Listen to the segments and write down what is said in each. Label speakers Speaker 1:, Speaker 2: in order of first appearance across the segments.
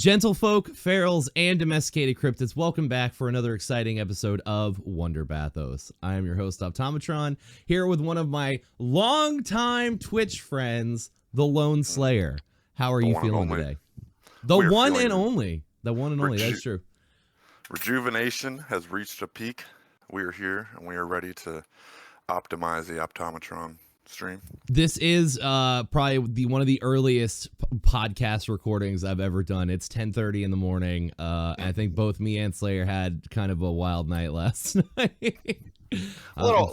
Speaker 1: Gentlefolk, ferals, and domesticated cryptids, welcome back for another exciting episode of Wonder Bathos. I am your host, Optometron, here with one of my longtime Twitch friends, the Lone Slayer. How are you feeling today? The one and only. The one and only, that's true.
Speaker 2: Rejuvenation has reached a peak. We are here, and we are ready to optimize the Optometron stream.
Speaker 1: This is probably one of the earliest podcast recordings I've ever done. It's 10:30 in the morning. I think both me and Slayer had kind of a wild night last night.
Speaker 2: a little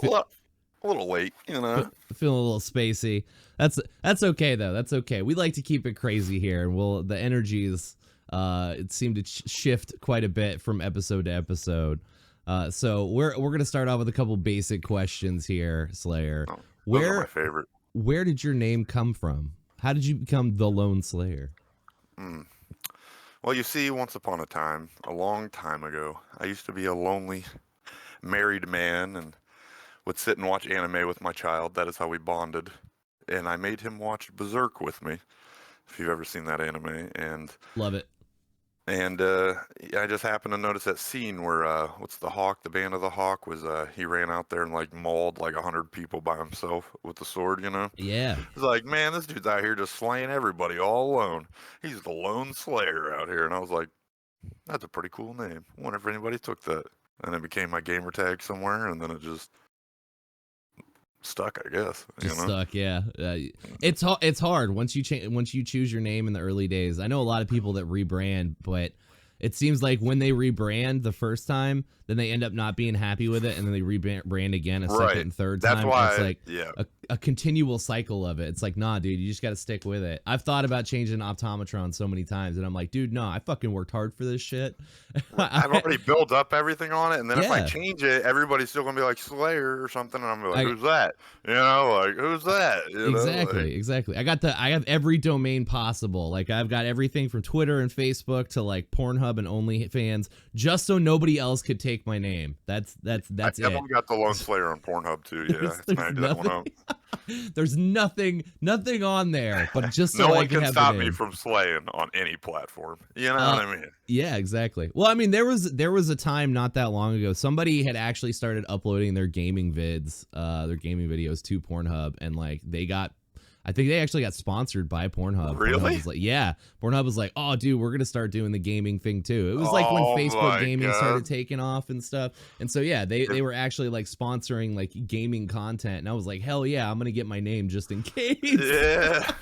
Speaker 2: late, you know.
Speaker 1: Feeling a little spacey. That's okay though. That's okay. We like to keep it crazy here, and the energies it seemed to shift quite a bit from episode to episode. So we're gonna start off with a couple basic questions here, Slayer.
Speaker 2: Those are my favorite.
Speaker 1: Where did your name come from? How did you become the Lone Slayer?
Speaker 2: Well, you see, once upon a time, a long time ago, I used to be a lonely married man and would sit and watch anime with my child. That is how we bonded. And I made him watch Berserk with me, if you've ever seen that anime. And
Speaker 1: love it.
Speaker 2: And I just happened to notice that scene where, what's the Hawk? The Band of the Hawk was, he ran out there and like mauled like 100 people by himself with the sword, you know?
Speaker 1: Yeah.
Speaker 2: It's like, man, this dude's out here just slaying everybody all alone. He's the Lone Slayer out here. And I was like, that's a pretty cool name. I wonder if anybody took that. And it became my gamer tag somewhere, and then it just stuck, I guess.
Speaker 1: Stuck, yeah. It's hard once you choose your name in the early days. I know a lot of people that rebrand, but it seems like when they rebrand the first time, then they end up not being happy with it, and then they rebrand again a second and third time.
Speaker 2: That's why
Speaker 1: it's like a continual cycle of it. It's like, nah, dude, you just got to stick with it. I've thought about changing Optometron so many times, and I'm like, dude, no, I fucking worked hard for this shit.
Speaker 2: I've already built up everything on it, and then if I change it, everybody's still gonna be like Slayer or something, and I'm gonna be like, who's that? You know, like who's that? You
Speaker 1: exactly. I have every domain possible. Like I've got everything from Twitter and Facebook to like Pornhub and OnlyFans, just so nobody else could take my name. That's
Speaker 2: I definitely got the Lone Slayer on Pornhub too. Yeah, that one up.
Speaker 1: There's nothing on there, but just so
Speaker 2: no
Speaker 1: I
Speaker 2: one can
Speaker 1: have
Speaker 2: stop me from slaying on any platform. You know what I mean?
Speaker 1: Yeah, exactly. Well, I mean, there was a time not that long ago, somebody had actually started uploading their gaming vids, their gaming videos to Pornhub, and like I think they actually got sponsored by Pornhub.
Speaker 2: Really?
Speaker 1: Pornhub was like, oh, dude, we're going to start doing the gaming thing too. It was like when Facebook gaming started taking off and stuff. And so, yeah, they were actually like sponsoring like gaming content. And I was like, hell yeah, I'm going to get my name just in case.
Speaker 2: Yeah.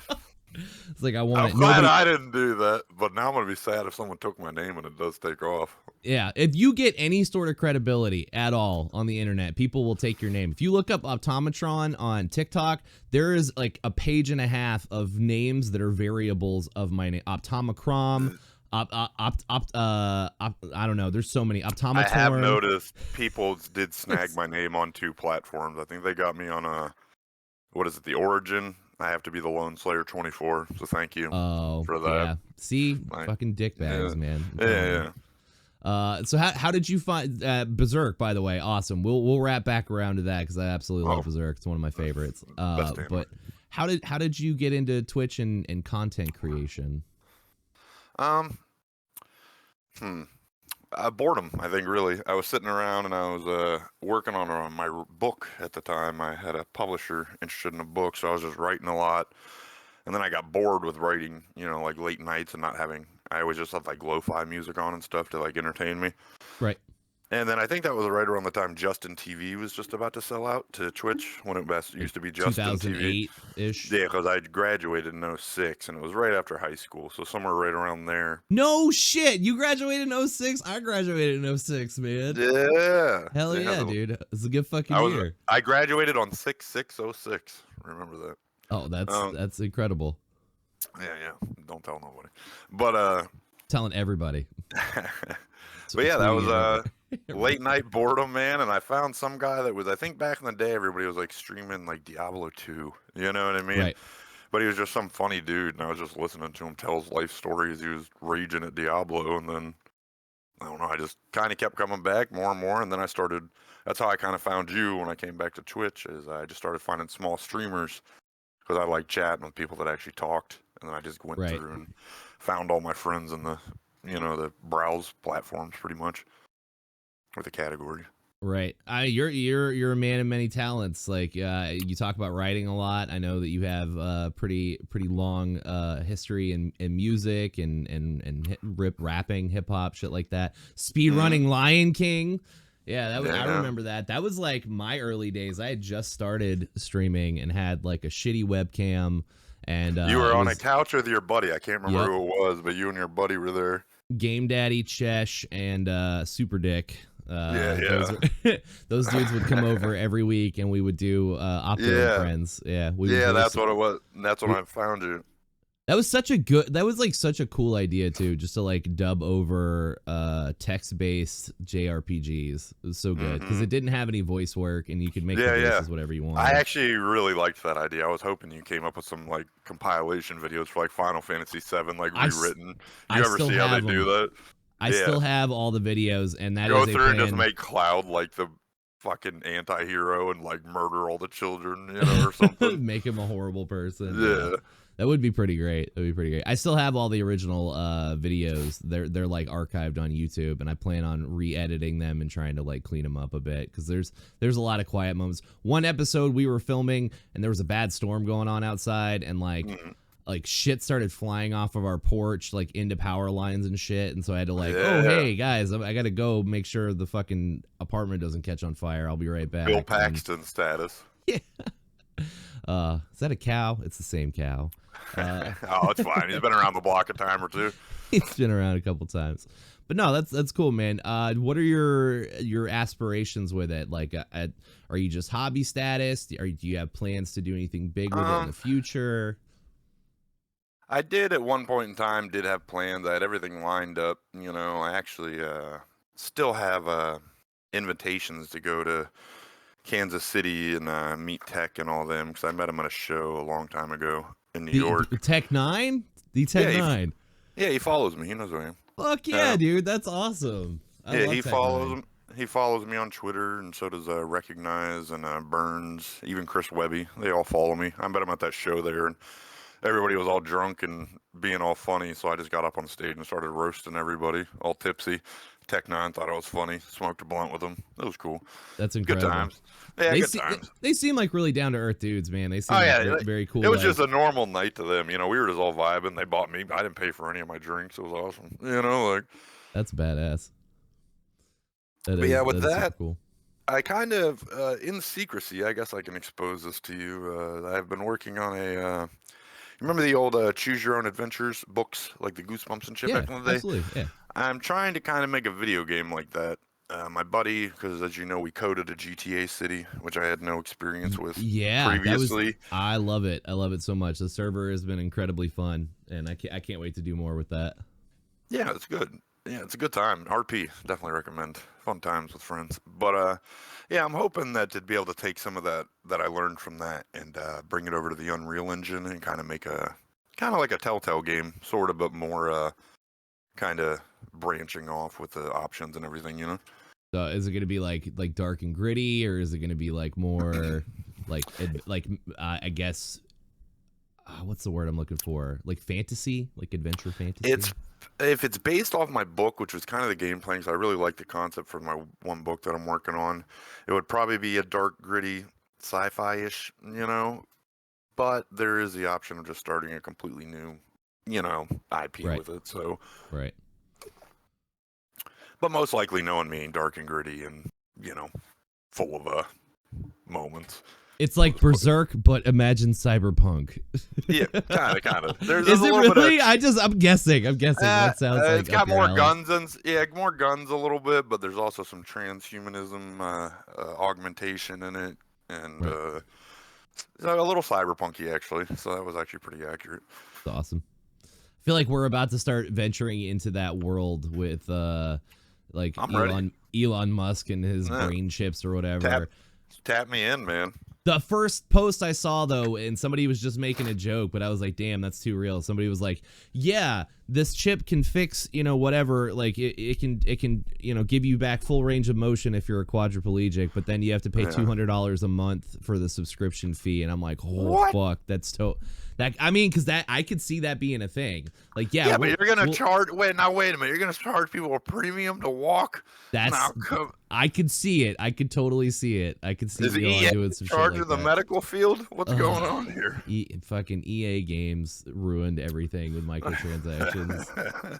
Speaker 1: It's like, I want
Speaker 2: I'm glad I didn't do that, but now I'm going to be sad if someone took my name and it does take off.
Speaker 1: Yeah, if you get any sort of credibility at all on the internet, people will take your name. If you look up Optometron on TikTok, there is like a page and a half of names that are variables of my name. Optomicron, I don't know. There's so many. Optometor.
Speaker 2: I have noticed people did snag my name on 2 platforms. I think they got me on the Origin. I have to be the Lone Slayer 24, so thank you for that.
Speaker 1: Yeah. See, fucking dickbags, man.
Speaker 2: Yeah.
Speaker 1: So how did you find Berserk? By the way, awesome. We'll wrap back around to that because I absolutely love Berserk. It's one of my favorites. But how did you get into Twitch and content creation?
Speaker 2: Boredom, I think, really. I was sitting around and I was working on my book at the time. I had a publisher interested in a book, so I was just writing a lot. And then I got bored with writing, like late nights and I always just had like lo-fi music on and stuff to like entertain me.
Speaker 1: Right.
Speaker 2: And then I think that was right around the time Justin TV was just about to sell out to Twitch, when it used to be Justin TV.
Speaker 1: 2008-ish.
Speaker 2: Yeah, because I graduated in 06, and it was right after high school, so somewhere right around there.
Speaker 1: No shit! You graduated in 06? I graduated in 06, man.
Speaker 2: Yeah.
Speaker 1: Hell yeah, dude. It's a good fucking year.
Speaker 2: I graduated on 6/6/06. Remember that.
Speaker 1: Oh, that's incredible.
Speaker 2: Yeah. Don't tell nobody. But
Speaker 1: telling everybody.
Speaker 2: But yeah, that was late night boredom, man. And I found some guy that was, I think back in the day, everybody was like streaming like Diablo 2. You know what I mean?
Speaker 1: Right.
Speaker 2: But he was just some funny dude, and I was just listening to him tell his life stories. He was raging at Diablo, and then I don't know, I just kind of kept coming back more and more, and then that's how I kind of found you when I came back to Twitch, is I just started finding small streamers, because I like chatting with people that actually talked, and then I just went
Speaker 1: Right.
Speaker 2: through and found all my friends in the the browse platforms pretty much, or the category.
Speaker 1: Right. You're a man of many talents. Like you talk about writing a lot. I know that you have pretty long history in music and rapping, hip hop, shit like that. Speed running Lion King. Yeah, that was, I remember that. That was like my early days. I had just started streaming and had like a shitty webcam, and
Speaker 2: You were
Speaker 1: it
Speaker 2: on a
Speaker 1: was
Speaker 2: couch with your buddy. I can't remember who it was, but you and your buddy were there.
Speaker 1: Game Daddy, Chesh, and Super Dick. Those dudes would come over every week, and we would do Optimum Friends. Yeah,
Speaker 2: that's what it was. That's when I found you.
Speaker 1: That was such a cool idea too, just to like dub over text-based JRPGs. It was so good because it didn't have any voice work, and you could make the voices whatever you want.
Speaker 2: I actually really liked that idea. I was hoping you came up with some like compilation videos for like Final Fantasy VII, like rewritten. You ever see how they do that?
Speaker 1: I still have all the videos, and that
Speaker 2: go
Speaker 1: is
Speaker 2: through and just make Cloud like the fucking anti-hero and like murder all the children, or something.
Speaker 1: Make him a horrible person.
Speaker 2: Yeah.
Speaker 1: That would be pretty great. That'd be pretty great. I still have all the original videos. They're like archived on YouTube, and I plan on re-editing them and trying to like clean them up a bit because there's a lot of quiet moments. One episode we were filming, and there was a bad storm going on outside, and like shit started flying off of our porch like into power lines and shit, and so I had to like, oh hey guys, I gotta go make sure the fucking apartment doesn't catch on fire. I'll be right back.
Speaker 2: Bill Paxton status.
Speaker 1: Yeah. Is that a cow? It's the same cow.
Speaker 2: Oh, it's fine. He's been around the block a time or two.
Speaker 1: He's been around a couple times. But no, that's cool, man. What are your aspirations with it? Like, are you just hobby status? Do you have plans to do anything big with it in the future?
Speaker 2: I did at one point in time. Did have plans. I had everything lined up. I actually still have invitations to go to Kansas City and meet Tech and all them because I met him at a show a long time ago in New York.
Speaker 1: Tech 9? The Tech 9.
Speaker 2: Yeah, he follows me. He knows who I am.
Speaker 1: Fuck yeah, dude. That's awesome.
Speaker 2: He follows him. He follows me on Twitter, and so does Recognize and Burns, even Chris Webby. They all follow me. I met him at that show there, and everybody was all drunk and being all funny, so I just got up on stage and started roasting everybody, all tipsy. Tech 9 thought I was funny. Smoked a blunt with them. It was cool.
Speaker 1: That's incredible.
Speaker 2: Good times. Yeah, good times.
Speaker 1: They seem like really down to earth dudes, man. They seem very cool.
Speaker 2: It was just a normal night to them. We were just all vibing. They bought me. I didn't pay for any of my drinks. It was awesome. Like
Speaker 1: that's badass.
Speaker 2: With that,
Speaker 1: cool.
Speaker 2: I kind of in secrecy. I guess I can expose this to you. I've been working on a. Remember the old Choose Your Own Adventures books, like the Goosebumps and shit back in the day?
Speaker 1: Absolutely, yeah.
Speaker 2: I'm trying to kind of make a video game like that. My buddy, because as you know, we coded a GTA City, which I had no experience with previously.
Speaker 1: I love it. I love it so much. The server has been incredibly fun, and I can't wait to do more with that.
Speaker 2: Yeah, it's good. Yeah, it's a good time. RP, definitely recommend. Fun times with friends. But I'm hoping that to be able to take some of that I learned from that and bring it over to the Unreal Engine and kind of make like a Telltale game, sort of, but more kind of branching off with the options and everything,
Speaker 1: So is it going to be like dark and gritty, or is it going to be like more I guess what's the word I'm looking for? Like fantasy, like adventure fantasy?
Speaker 2: If it's based off my book, which was kind of the game plan, because I really like the concept for my one book that I'm working on, it would probably be a dark, gritty, sci-fi-ish, but there is the option of just starting a completely new, IP with it. So,
Speaker 1: right.
Speaker 2: But most likely, knowing me, dark and gritty, and full of moments.
Speaker 1: It's like Berserk, but imagine cyberpunk.
Speaker 2: Yeah, kind of.
Speaker 1: Is it really? I'm guessing. That sounds like
Speaker 2: it's got more guns more guns a little bit, but there's also some transhumanism augmentation in it, and a little cyberpunky actually. So that was actually pretty accurate.
Speaker 1: That's awesome. I feel like we're about to start venturing into that world with Elon Musk and his brain chips or whatever.
Speaker 2: Tap me in, man.
Speaker 1: The first post I saw, though, and somebody was just making a joke, but I was like, damn, that's too real. Somebody was like, yeah, this chip can fix, whatever, like it can, give you back full range of motion if you're a quadriplegic, but then you have to pay $200 a month for the subscription fee. And I'm like, oh, fuck, because that I could see that being a thing. Like,
Speaker 2: but you're gonna charge. Wait a minute. You're gonna charge people a premium to walk.
Speaker 1: I could see it. I could totally see it. I could see
Speaker 2: EA
Speaker 1: doing some
Speaker 2: charging
Speaker 1: shit like
Speaker 2: the medical field. What's going on here?
Speaker 1: Fucking EA Games ruined everything with microtransactions.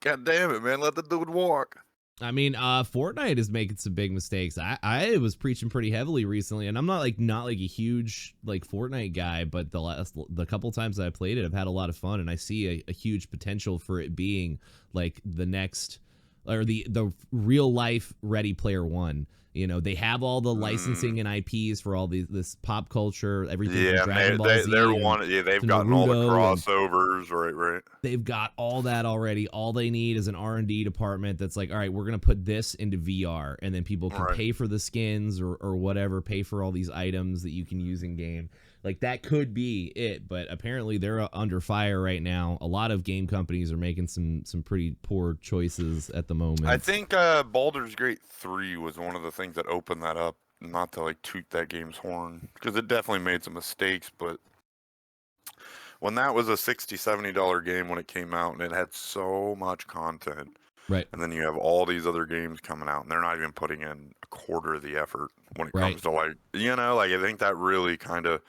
Speaker 2: God damn it, man! Let the dude walk.
Speaker 1: I mean, Fortnite is making some big mistakes. I was preaching pretty heavily recently, and I'm not a huge Fortnite guy, but the couple times I played it, I've had a lot of fun, and I see a huge potential for it being like the next, or the real life Ready Player One. They have all the licensing and IPs for all this pop culture, everything from Dragon Ball Z.
Speaker 2: They've gotten all the crossovers, right.
Speaker 1: They've got all that already. All they need is an R&D department that's like, all right, we're going to put this into VR, and then people can pay for the skins or whatever, pay for all these items that you can use in game. Like, that could be it, but apparently they're under fire right now. A lot of game companies are making some pretty poor choices at the moment.
Speaker 2: I think Baldur's Gate 3 was one of the things that opened that up, not to toot that game's horn, because it definitely made some mistakes, but when that was a $60, $70 game when it came out, and it had so much content,
Speaker 1: right?
Speaker 2: And then you have all these other games coming out, and they're not even putting in a quarter of the effort when it comes to I think that really kind of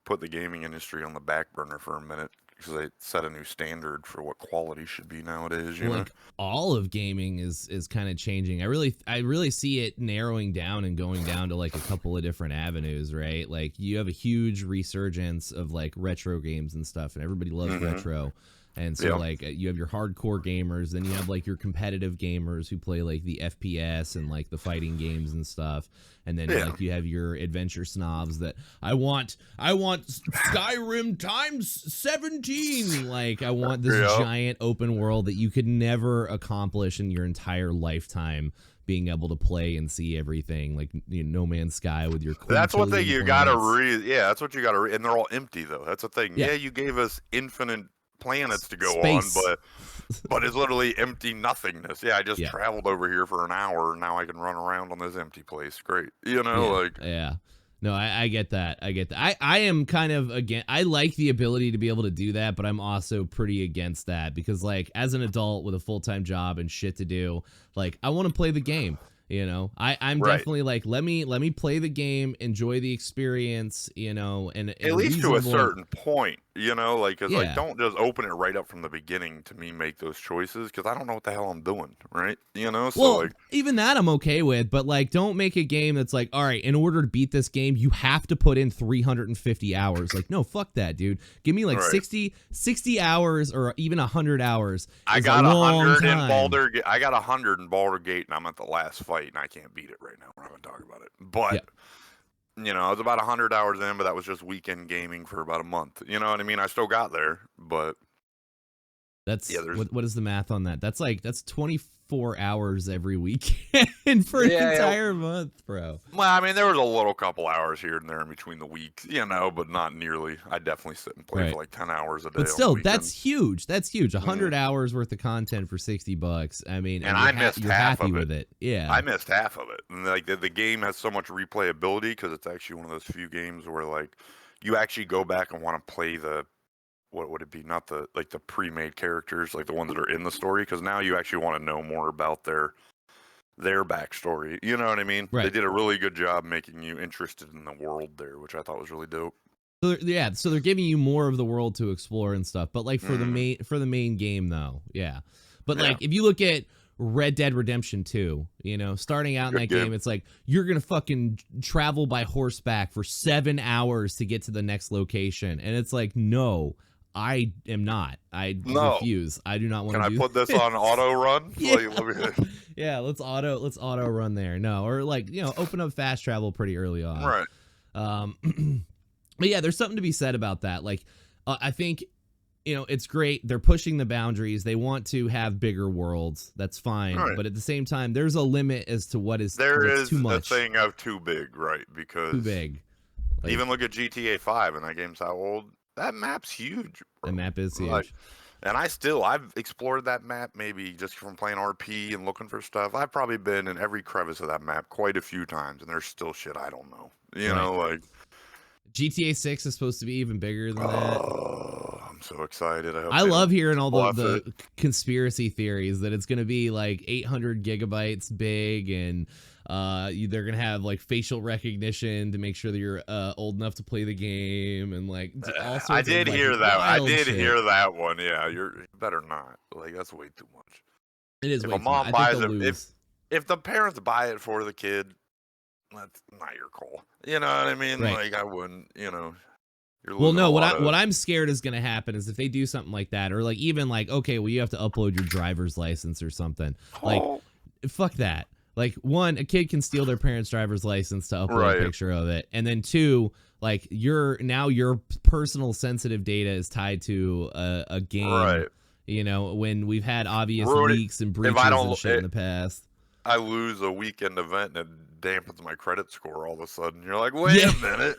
Speaker 2: put the gaming industry on the back burner for a minute, because they set a new standard for what quality should be nowadays. You know?
Speaker 1: All of gaming is kind of changing. I really see it narrowing down and going down to a couple of different avenues, right? Like, you have a huge resurgence of retro games and stuff, and everybody loves retro. And so you have your hardcore gamers, then you have your competitive gamers who play the FPS and the fighting games and stuff. And then you have your adventure snobs that I want Skyrim times 17. I want this giant open world that you could never accomplish in your entire lifetime, being able to play and see everything, No Man's Sky with your
Speaker 2: that's one thing you gotta read. Yeah, that's what you gotta read, and they're all empty though. That's the thing. Yeah, you gave us infinite planets to go
Speaker 1: Space.
Speaker 2: on, but it's literally empty nothingness. I just traveled over here for an hour, and now I can run around on this empty place. Great.
Speaker 1: No, I get that. I am kind of I like the ability to be able to do that, but I'm also pretty against that, because as an adult with a full-time job and shit to do, I want to play the game. I'm definitely let me play the game, enjoy the experience, and
Speaker 2: at least to a certain point, because don't just open it right up from the beginning to me make those choices, because I don't know what the hell I'm doing, right? So
Speaker 1: even that I'm okay with, but don't make a game that's all right, in order to beat this game, you have to put in 350 hours. No, fuck that, dude. Give me 60 hours or even 100 hours.
Speaker 2: I got 100 in Baldur. I got 100 in Baldur Gate, and I'm at the last fight, and I can't beat it right now. We're not going to talk about it, but. I was about 100 hours in, but that was just weekend gaming for about a month. You know what I mean? I still got there, but
Speaker 1: that's what is the math on that? That's 24 hours every weekend for an entire month, bro.
Speaker 2: Well, I mean, there was a little couple hours here and there in between the weeks, but not nearly. I definitely sit and play for 10 hours a day.
Speaker 1: But still, that's huge. That's huge. 100 hours worth of content for $60. I mean,
Speaker 2: and I missed half of it.
Speaker 1: With it. Yeah,
Speaker 2: I missed half of it. And the game has so much replayability, because it's actually one of those few games where you actually go back and want to play the. What would it be? Not the the pre-made characters, the ones that are in the story, because now you actually want to know more about their backstory. You know what I mean?
Speaker 1: Right.
Speaker 2: They did a really good job making you interested in the world there, which I thought was really dope.
Speaker 1: So they're giving you more of the world to explore and stuff. But for the main game though, But if you look at Red Dead Redemption 2, starting out in that game, it's you're gonna fucking travel by horseback for 7 hours to get to the next location, and it's no. I am not. I refuse. I do not want to.
Speaker 2: Can I put this on auto run?
Speaker 1: Yeah, let's auto run there. No, or open up fast travel pretty early on.
Speaker 2: Right.
Speaker 1: But yeah, there's something to be said about that. I think it's great. They're pushing the boundaries. They want to have bigger worlds. That's fine. Right. But at the same time, there's a limit as to what's too much.
Speaker 2: The thing of too big, right? Because
Speaker 1: too big.
Speaker 2: Even look at GTA 5, and that game's how old. That map's huge, bro.
Speaker 1: The map is huge.
Speaker 2: And I've explored that map maybe just from playing RP and looking for stuff. I've probably been in every crevice of that map quite a few times, and there's still shit I don't know. You
Speaker 1: Right.
Speaker 2: know, like
Speaker 1: GTA 6 is supposed to be even bigger than that.
Speaker 2: oh, I'm so excited.
Speaker 1: I love hearing all
Speaker 2: bluff
Speaker 1: the conspiracy theories that it's going to be like 800 gigabytes big, and they're going to have like facial recognition to make sure that you're old enough to play the game, and like all sorts
Speaker 2: I did
Speaker 1: of, like,
Speaker 2: hear that. I
Speaker 1: wild
Speaker 2: did
Speaker 1: shit.
Speaker 2: hear that one. Yeah, you better not. Like that's way too much.
Speaker 1: It is
Speaker 2: If
Speaker 1: way
Speaker 2: a
Speaker 1: too
Speaker 2: mom
Speaker 1: much. I think
Speaker 2: buys
Speaker 1: they'll
Speaker 2: it,
Speaker 1: lose.
Speaker 2: if the parents buy it for the kid, that's not your call. You know what I mean?
Speaker 1: Right.
Speaker 2: Like I wouldn't. You know. You're
Speaker 1: Well,
Speaker 2: losing
Speaker 1: no,
Speaker 2: a
Speaker 1: what
Speaker 2: lot of-
Speaker 1: I'm scared is going to happen is if they do something like that, or like even like, okay, well, you have to upload your driver's license or something. Like,
Speaker 2: Oh,
Speaker 1: fuck that. Like, one, a kid can steal their parents' driver's license to upload
Speaker 2: Right.
Speaker 1: a picture of it, and then two, like your personal sensitive data is tied to a game.
Speaker 2: Right.
Speaker 1: You know, when we've had obvious
Speaker 2: Ruin it.
Speaker 1: leaks and breaches
Speaker 2: don't-
Speaker 1: and shit in the past.
Speaker 2: I lose a weekend event and it dampens my credit score all of a sudden. You're like, wait
Speaker 1: Yeah.
Speaker 2: a minute.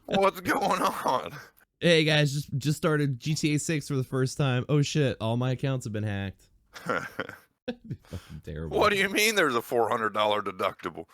Speaker 2: What's going on?
Speaker 1: Hey guys, just started GTA 6 for the first time. Oh shit, all my accounts have been hacked. Fucking terrible.
Speaker 2: What do you mean there's a $400 deductible?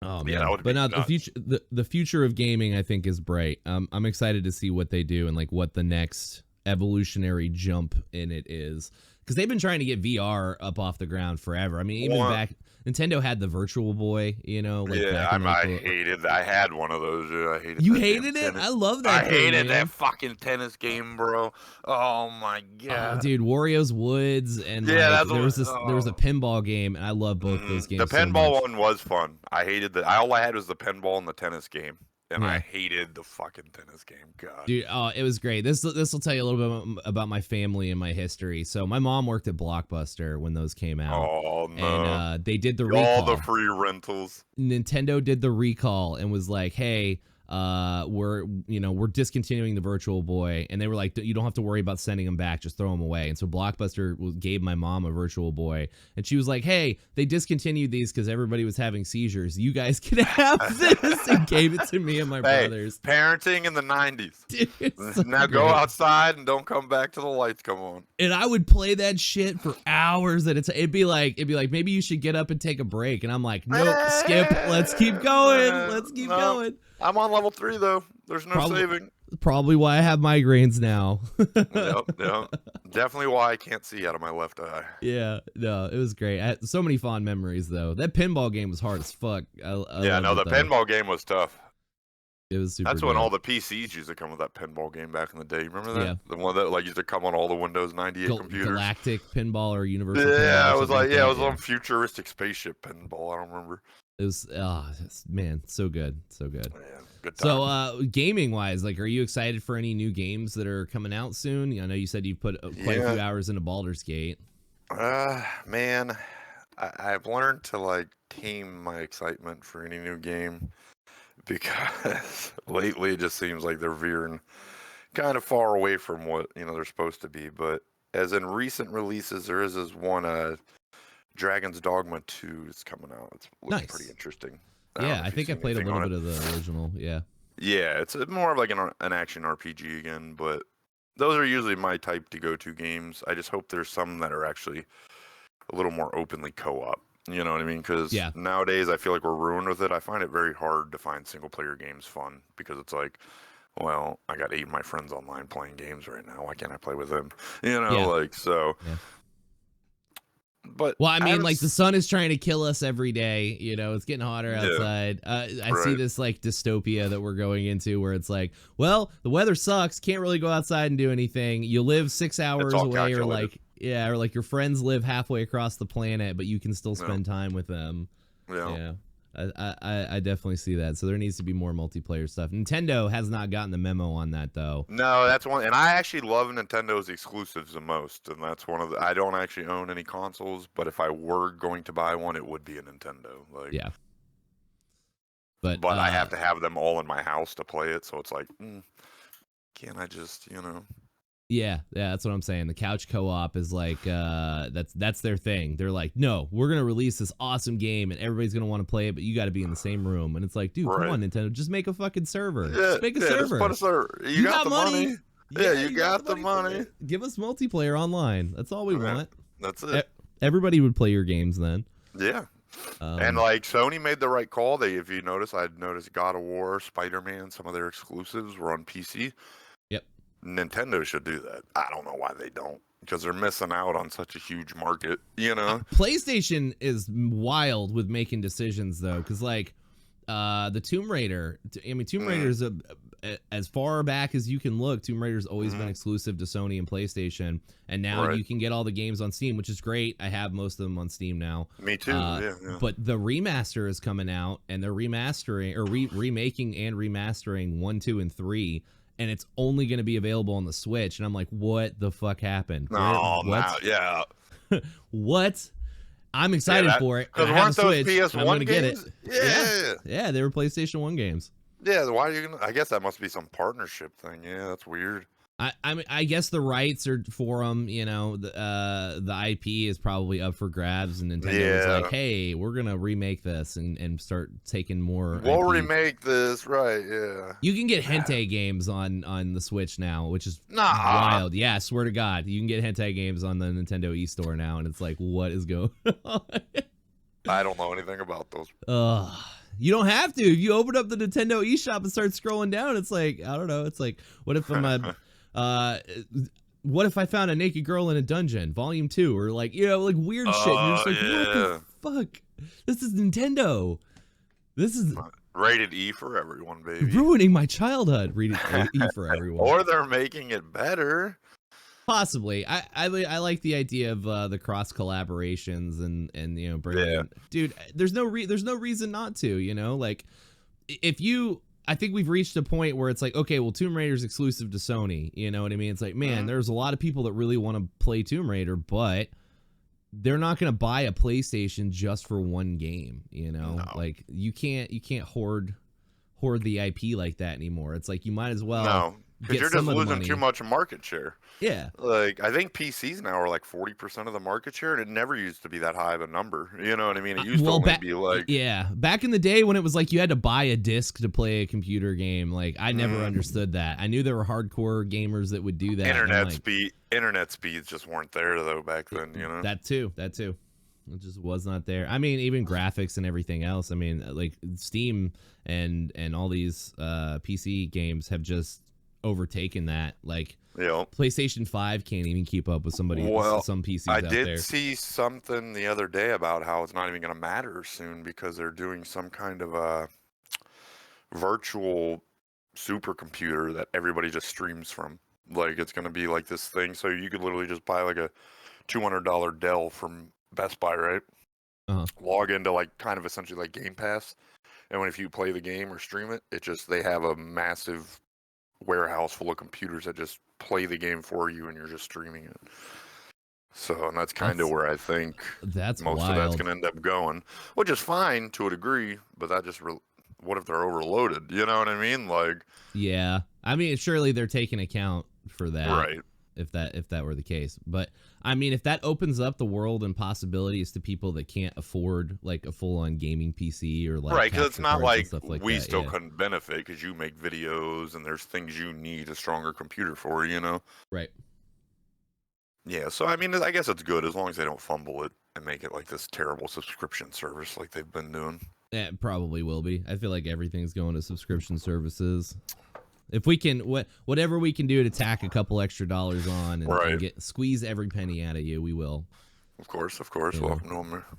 Speaker 1: Oh
Speaker 2: Yeah,
Speaker 1: man,
Speaker 2: that would
Speaker 1: but
Speaker 2: be
Speaker 1: now the
Speaker 2: nuts.
Speaker 1: future, the future of gaming, I think, is bright. I'm excited to see what they do and like what the next evolutionary jump in it is, because they've been trying to get VR up off the ground forever. I mean, even back Nintendo had the Virtual Boy, you know. Like
Speaker 2: Yeah,
Speaker 1: back in,
Speaker 2: I
Speaker 1: like,
Speaker 2: hated that. I had one of those. Yeah, I hated
Speaker 1: You
Speaker 2: that damn
Speaker 1: hated it?
Speaker 2: tennis.
Speaker 1: I love that
Speaker 2: I
Speaker 1: thing,
Speaker 2: hated
Speaker 1: man.
Speaker 2: that fucking tennis game, bro. Oh my god.
Speaker 1: Oh, dude, Wario's Woods and
Speaker 2: Yeah,
Speaker 1: like,
Speaker 2: that's
Speaker 1: there was
Speaker 2: what-
Speaker 1: there was a pinball game, and I love both those games.
Speaker 2: The
Speaker 1: so
Speaker 2: pinball
Speaker 1: much.
Speaker 2: one was fun. I hated that. All I had was the pinball and the tennis game, and
Speaker 1: Yeah.
Speaker 2: I hated the fucking tennis game. God.
Speaker 1: Dude, oh, it was great. This will tell you a little bit about my family and my history. So my mom worked at Blockbuster when those came out.
Speaker 2: Oh no.
Speaker 1: And they did the
Speaker 2: all
Speaker 1: recall.
Speaker 2: the free rentals.
Speaker 1: Nintendo did the recall and was like, "Hey, we're discontinuing the Virtual Boy," and they were like, "You don't have to worry about sending them back; just throw them away." And so Blockbuster gave my mom a Virtual Boy, and she was like, "Hey, they discontinued these because everybody was having seizures. You guys can have this," and gave it to me and my brothers.
Speaker 2: Parenting in the 90s.
Speaker 1: Dude, it's so
Speaker 2: Now go
Speaker 1: great.
Speaker 2: outside and don't come back till the lights come on.
Speaker 1: And I would play that shit for hours at a time. It'd be like, maybe you should get up and take a break. And I'm like, nope, skip. Let's keep going. Let's keep going.
Speaker 2: I'm on level 3 though. There's no saving.
Speaker 1: Probably why I have migraines now.
Speaker 2: Yep. Definitely why I can't see out of my left eye.
Speaker 1: Yeah, no, it was great. I had so many fond memories though. That pinball game was hard as fuck. I loved it, though.
Speaker 2: Pinball game was tough.
Speaker 1: It was super.
Speaker 2: That's when
Speaker 1: good.
Speaker 2: all the PCs used to come with that pinball game back in the day. Remember that?
Speaker 1: Yeah.
Speaker 2: The one that like used to come on all the Windows 98 computers.
Speaker 1: Galactic pinball or Universal.
Speaker 2: Yeah,
Speaker 1: pinball or
Speaker 2: it was
Speaker 1: something
Speaker 2: like
Speaker 1: that,
Speaker 2: it was on futuristic spaceship pinball. I don't remember.
Speaker 1: It was man, so good, so good.
Speaker 2: Yeah, good time.
Speaker 1: So, gaming wise, like, are you excited for any new games that are coming out soon? I know you said you put quite a few hours into Baldur's Gate.
Speaker 2: Man, I've learned to like tame my excitement for any new game because lately it just seems like they're veering kind of far away from what they're supposed to be. But as in recent releases, there is this one. Dragon's Dogma 2 is coming out. It's looking pretty interesting.
Speaker 1: Yeah, I think I played a little bit of the original. Yeah.
Speaker 2: Yeah, it's more of like an action RPG again, but those are usually my type to go to games. I just hope there's some that are actually a little more openly co-op. You know what I mean? Because nowadays I feel like we're ruined with it. I find it very hard to find single player games fun because it's like, well, I got 8 of my friends online playing games right now. Why can't I play with them? So. Yeah. But
Speaker 1: well, I mean, like the sun is trying to kill us every day. It's getting hotter outside. I see this like dystopia that we're going into where it's like, well, the weather sucks. Can't really go outside and do anything. You live 6 hours away, or like your friends live halfway across the planet, but you can still spend time with them. Yeah. I definitely see that. So there needs to be more multiplayer stuff. Nintendo has not gotten the memo on that though.
Speaker 2: No, that's one, and I actually love Nintendo's exclusives the most, and that's one of the. I don't actually own any consoles, but if I were going to buy one, it would be a Nintendo. Like,
Speaker 1: yeah.
Speaker 2: But I have to have them all in my house to play it, so it's like, can't I just
Speaker 1: Yeah, that's what I'm saying. The couch co-op is like that's their thing. They're like, no, we're gonna release this awesome game and everybody's gonna want to play it, but you got to be in the same room. And it's like, dude, come on, Nintendo, just make a fucking server. Just make a server.
Speaker 2: Just put a server. You got the money. Yeah,
Speaker 1: Yeah,
Speaker 2: you
Speaker 1: you
Speaker 2: got the
Speaker 1: for
Speaker 2: money.
Speaker 1: it. Give us multiplayer online. That's all we
Speaker 2: Yeah,
Speaker 1: want.
Speaker 2: that's it.
Speaker 1: Everybody would play your games then.
Speaker 2: Yeah. And like Sony made the right call. If you notice, I'd noticed God of War, Spider-Man, some of their exclusives were on PC.
Speaker 1: Yep.
Speaker 2: Nintendo should do that. I don't know why they don't, because they're missing out on such a huge market, you know?
Speaker 1: PlayStation is wild with making decisions though, because like the Tomb Raider, Tomb Raider is as far back as you can look, Tomb Raider's always been exclusive to Sony and PlayStation, and now you can get all the games on Steam, which is great. I have most of them on Steam now.
Speaker 2: Me too. Yeah.
Speaker 1: But the remaster is coming out, and they're remastering or remaking and remastering 1, 2, and 3. And it's only going to be available on the Switch. And I'm like, what the fuck happened?
Speaker 2: No, yeah.
Speaker 1: What? I'm excited for it.
Speaker 2: Because
Speaker 1: weren't
Speaker 2: those PS1 games?
Speaker 1: Yeah, they were PlayStation 1 games.
Speaker 2: Yeah, why are you gonna? I guess that must be some partnership thing. Yeah, that's weird.
Speaker 1: I guess the rights are for them. You know, the IP is probably up for grabs, and Nintendo is like, hey, we're gonna remake this and start taking more.
Speaker 2: We'll remake this, right? Yeah.
Speaker 1: You can get hentai games on the Switch now, which is wild. Yeah, I swear to God, you can get hentai games on the Nintendo eStore now, and it's like, what is going on?
Speaker 2: I don't know anything about those.
Speaker 1: You don't have to. If you open up the Nintendo eShop and start scrolling down, it's like, I don't know. It's like, what if what if I found a naked girl in a dungeon, Volume 2, or like, you know, like weird shit. And you're just like, what the fuck? This is Nintendo. This is
Speaker 2: rated E for everyone, baby.
Speaker 1: Ruining my childhood. Rated E for everyone.
Speaker 2: Or they're making it better.
Speaker 1: Possibly. I like the idea of the cross collaborations and you know, bringing dude, there's no reason not to, you know, like if you, I think we've reached a point where it's like, okay, well, Tomb Raider's exclusive to Sony, you know what I mean? It's like, man, there's a lot of people that really want to play Tomb Raider, but they're not going to buy a PlayStation just for one game, you know?
Speaker 2: No.
Speaker 1: Like you can't hoard the IP like that anymore. It's like you might as well
Speaker 2: because you're just losing too much market share.
Speaker 1: Yeah.
Speaker 2: Like, I think PCs now are like 40% of the market share, and it never used to be that high of a number. You know what I mean? It used to only be like...
Speaker 1: Yeah. Back in the day when it was like you had to buy a disc to play a computer game, like, I never understood that. I knew there were hardcore gamers that would do that.
Speaker 2: Internet speeds just weren't there, though, back then, you know?
Speaker 1: That too. It just was not there. I mean, even graphics and everything else. I mean, like, Steam and all these PC games have just overtaken that. Like, PlayStation 5 can't even keep up with some PCs out there.
Speaker 2: I did see something the other day about how it's not even going to matter soon because they're doing some kind of a virtual supercomputer that everybody just streams from. Like, it's going to be like this thing, so you could literally just buy like a $200 Dell from Best Buy, right? Log into like kind of essentially like Game Pass, and if you play the game or stream it, they have a massive warehouse full of computers that just play the game for you, and you're just streaming it. So, and that's kind of where I think most of that's going to end up going, which is fine to a degree, but that just what if they're overloaded? You know what I mean? Like,
Speaker 1: yeah, I mean, surely they're taking account for that,
Speaker 2: right?
Speaker 1: If that were the case, but I mean, if that opens up the world and possibilities to people that can't afford like a full-on gaming PC or like
Speaker 2: right, because it's not like we
Speaker 1: still
Speaker 2: couldn't benefit because you make videos and there's things you need a stronger computer for, you know?
Speaker 1: Right.
Speaker 2: Yeah, so I mean, I guess it's good as long as they don't fumble it and make it like this terrible subscription service like they've been doing.
Speaker 1: Yeah, it probably will be. I feel like everything's going to subscription services. If we can, whatever we can do to tack a couple extra dollars on and squeeze every penny out of you, we will.
Speaker 2: Of course. Yeah.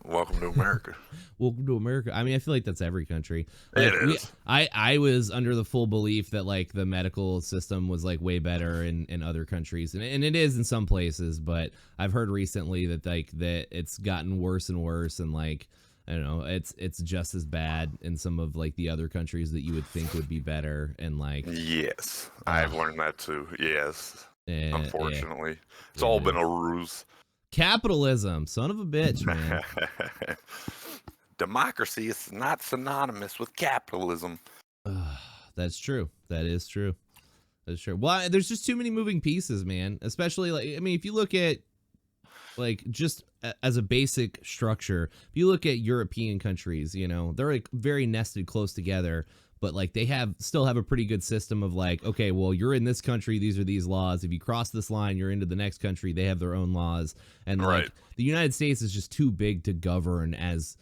Speaker 2: Welcome to America.
Speaker 1: Welcome to America. I mean, I feel like that's every country.
Speaker 2: Like, it is.
Speaker 1: I was under the full belief that like the medical system was like way better in other countries, and it is in some places. But I've heard recently that that it's gotten worse and worse, and like, I don't know, it's just as bad in some of like the other countries that you would think would be better, and like
Speaker 2: yes, I've learned that too. Yes, unfortunately, it's all been a ruse.
Speaker 1: Capitalism, son of a bitch, man.
Speaker 2: Democracy is not synonymous with capitalism.
Speaker 1: That's true. That is true. That's true. Well, there's just too many moving pieces, man. Especially like, I mean, if you look at like just as a basic structure, if you look at European countries, you know, they're like very nested close together, but like they still have a pretty good system of like, okay, well, you're in this country, these are these laws. If you cross this line, you're into the next country. They have their own laws, and like the United States is just too big to govern as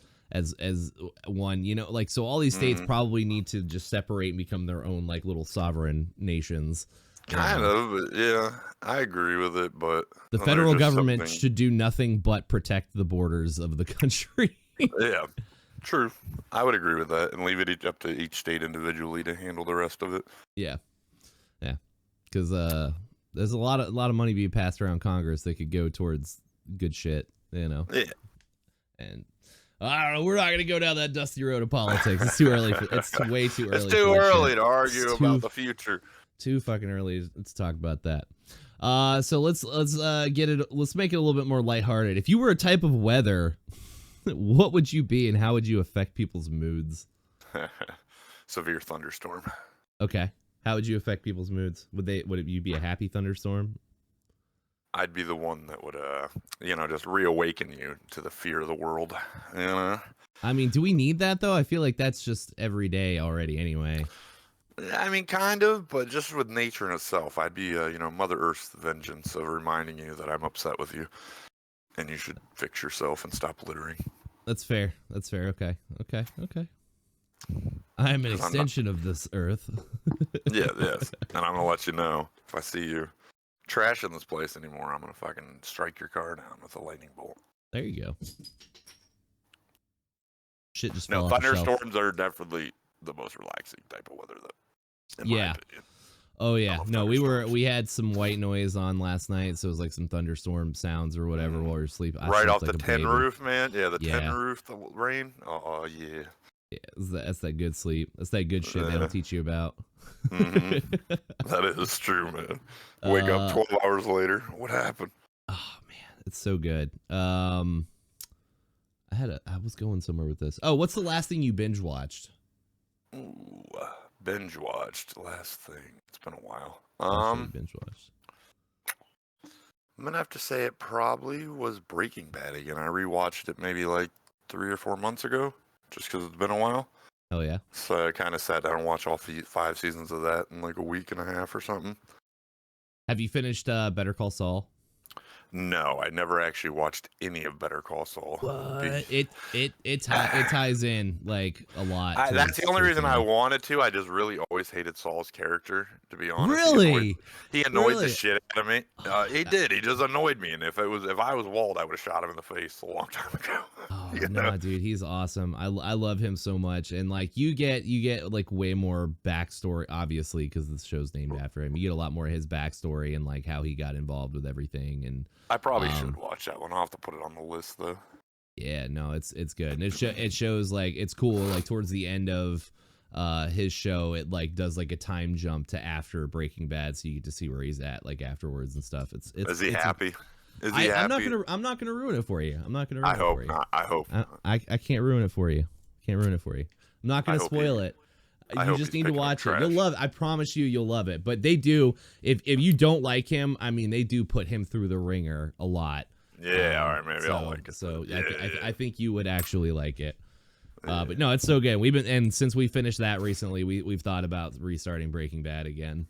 Speaker 1: one, you know, like, so all these states probably need to just separate and become their own like little sovereign nations.
Speaker 2: Kind of, yeah, I agree with it, but
Speaker 1: the federal government should do nothing but protect the borders of the country.
Speaker 2: Yeah, true. I would agree with that, and leave it up to each state individually to handle the rest of it.
Speaker 1: Yeah, because there's a lot of money being passed around Congress that could go towards good shit, you know.
Speaker 2: Yeah,
Speaker 1: and I don't know. We're not going to go down that dusty road of politics. It's too early. It's way too early.
Speaker 2: It's too early to argue about the future.
Speaker 1: Too fucking early. Let's talk about that. So let's get it. Let's make it a little bit more lighthearted. If you were a type of weather, what would you be, and how would you affect people's moods?
Speaker 2: Severe thunderstorm.
Speaker 1: Okay. How would you affect people's moods? Would you be a happy thunderstorm?
Speaker 2: I'd be the one that would, just reawaken you to the fear of the world. You know?
Speaker 1: I mean, do we need that though? I feel like that's just every day already anyway.
Speaker 2: I mean, kind of, but just with nature in itself, I'd be, Mother Earth's vengeance of reminding you that I'm upset with you, and you should fix yourself and stop littering.
Speaker 1: That's fair. Okay. I'm an extension of this earth.
Speaker 2: Yes. And I'm gonna let you know if I see you trashing this place anymore, I'm gonna fucking strike your car down with a lightning bolt.
Speaker 1: There you go. Shit just
Speaker 2: no,
Speaker 1: fell off the shelf.
Speaker 2: Thunderstorms are definitely the most relaxing type of weather, though. In my opinion.
Speaker 1: Oh yeah. No, we had some white noise on last night, so it was like some thunderstorm sounds or whatever while we were sleeping.
Speaker 2: Right off the tin roof, man. Yeah, the tin roof, the rain. Oh yeah.
Speaker 1: Yeah, that's that good sleep. That's that good shit they don't teach you about.
Speaker 2: That is true, man. Wake up 12 hours later. What happened?
Speaker 1: Oh man, it's so good. I was going somewhere with this. Oh, what's the last thing you binge watched?
Speaker 2: Ooh, binge watched. Last thing. It's been a while.
Speaker 1: Binge watched.
Speaker 2: I'm gonna have to say it probably was Breaking Bad again. I rewatched it maybe like 3 or 4 months ago, just because it's been a while.
Speaker 1: Oh yeah.
Speaker 2: So I kind of sat down and watched all 5 seasons of that in like a week and a half or something.
Speaker 1: Have you finished Better Call Saul?
Speaker 2: No, I never actually watched any of Better Call Saul.
Speaker 1: What? It ties in like a lot.
Speaker 2: That's the only reason I wanted to. I just really always hated Saul's character, to be honest.
Speaker 1: Really?
Speaker 2: He annoyed the shit out of me. He did. He just annoyed me. And if I was Walt, I would have shot him in the face a long time ago.
Speaker 1: Oh no, dude, he's awesome. I love him so much. And like you get like way more backstory, obviously, because the show's named after him. You get a lot more of his backstory and like how he got involved with everything. And
Speaker 2: I probably should watch that one. I'll have to put it on the list though.
Speaker 1: Yeah, no, it's good. And it shows like it's cool. Like towards the end of his show, it like does like a time jump to after Breaking Bad, so you get to see where he's at like afterwards and stuff. Is he happy? Is he happy? I'm not gonna ruin it for you. I'm not gonna ruin it for you. I hope not. I can't ruin it for you. I'm not gonna spoil it. You just need to watch it. You'll love it. I promise you'll love it. But they do, if you don't like him, I mean, they do put him through the ringer a lot.
Speaker 2: Yeah, all right, maybe I'll like it.
Speaker 1: So I think you would actually like it. But no, it's so good. Since we finished that recently, we've thought about restarting Breaking Bad again.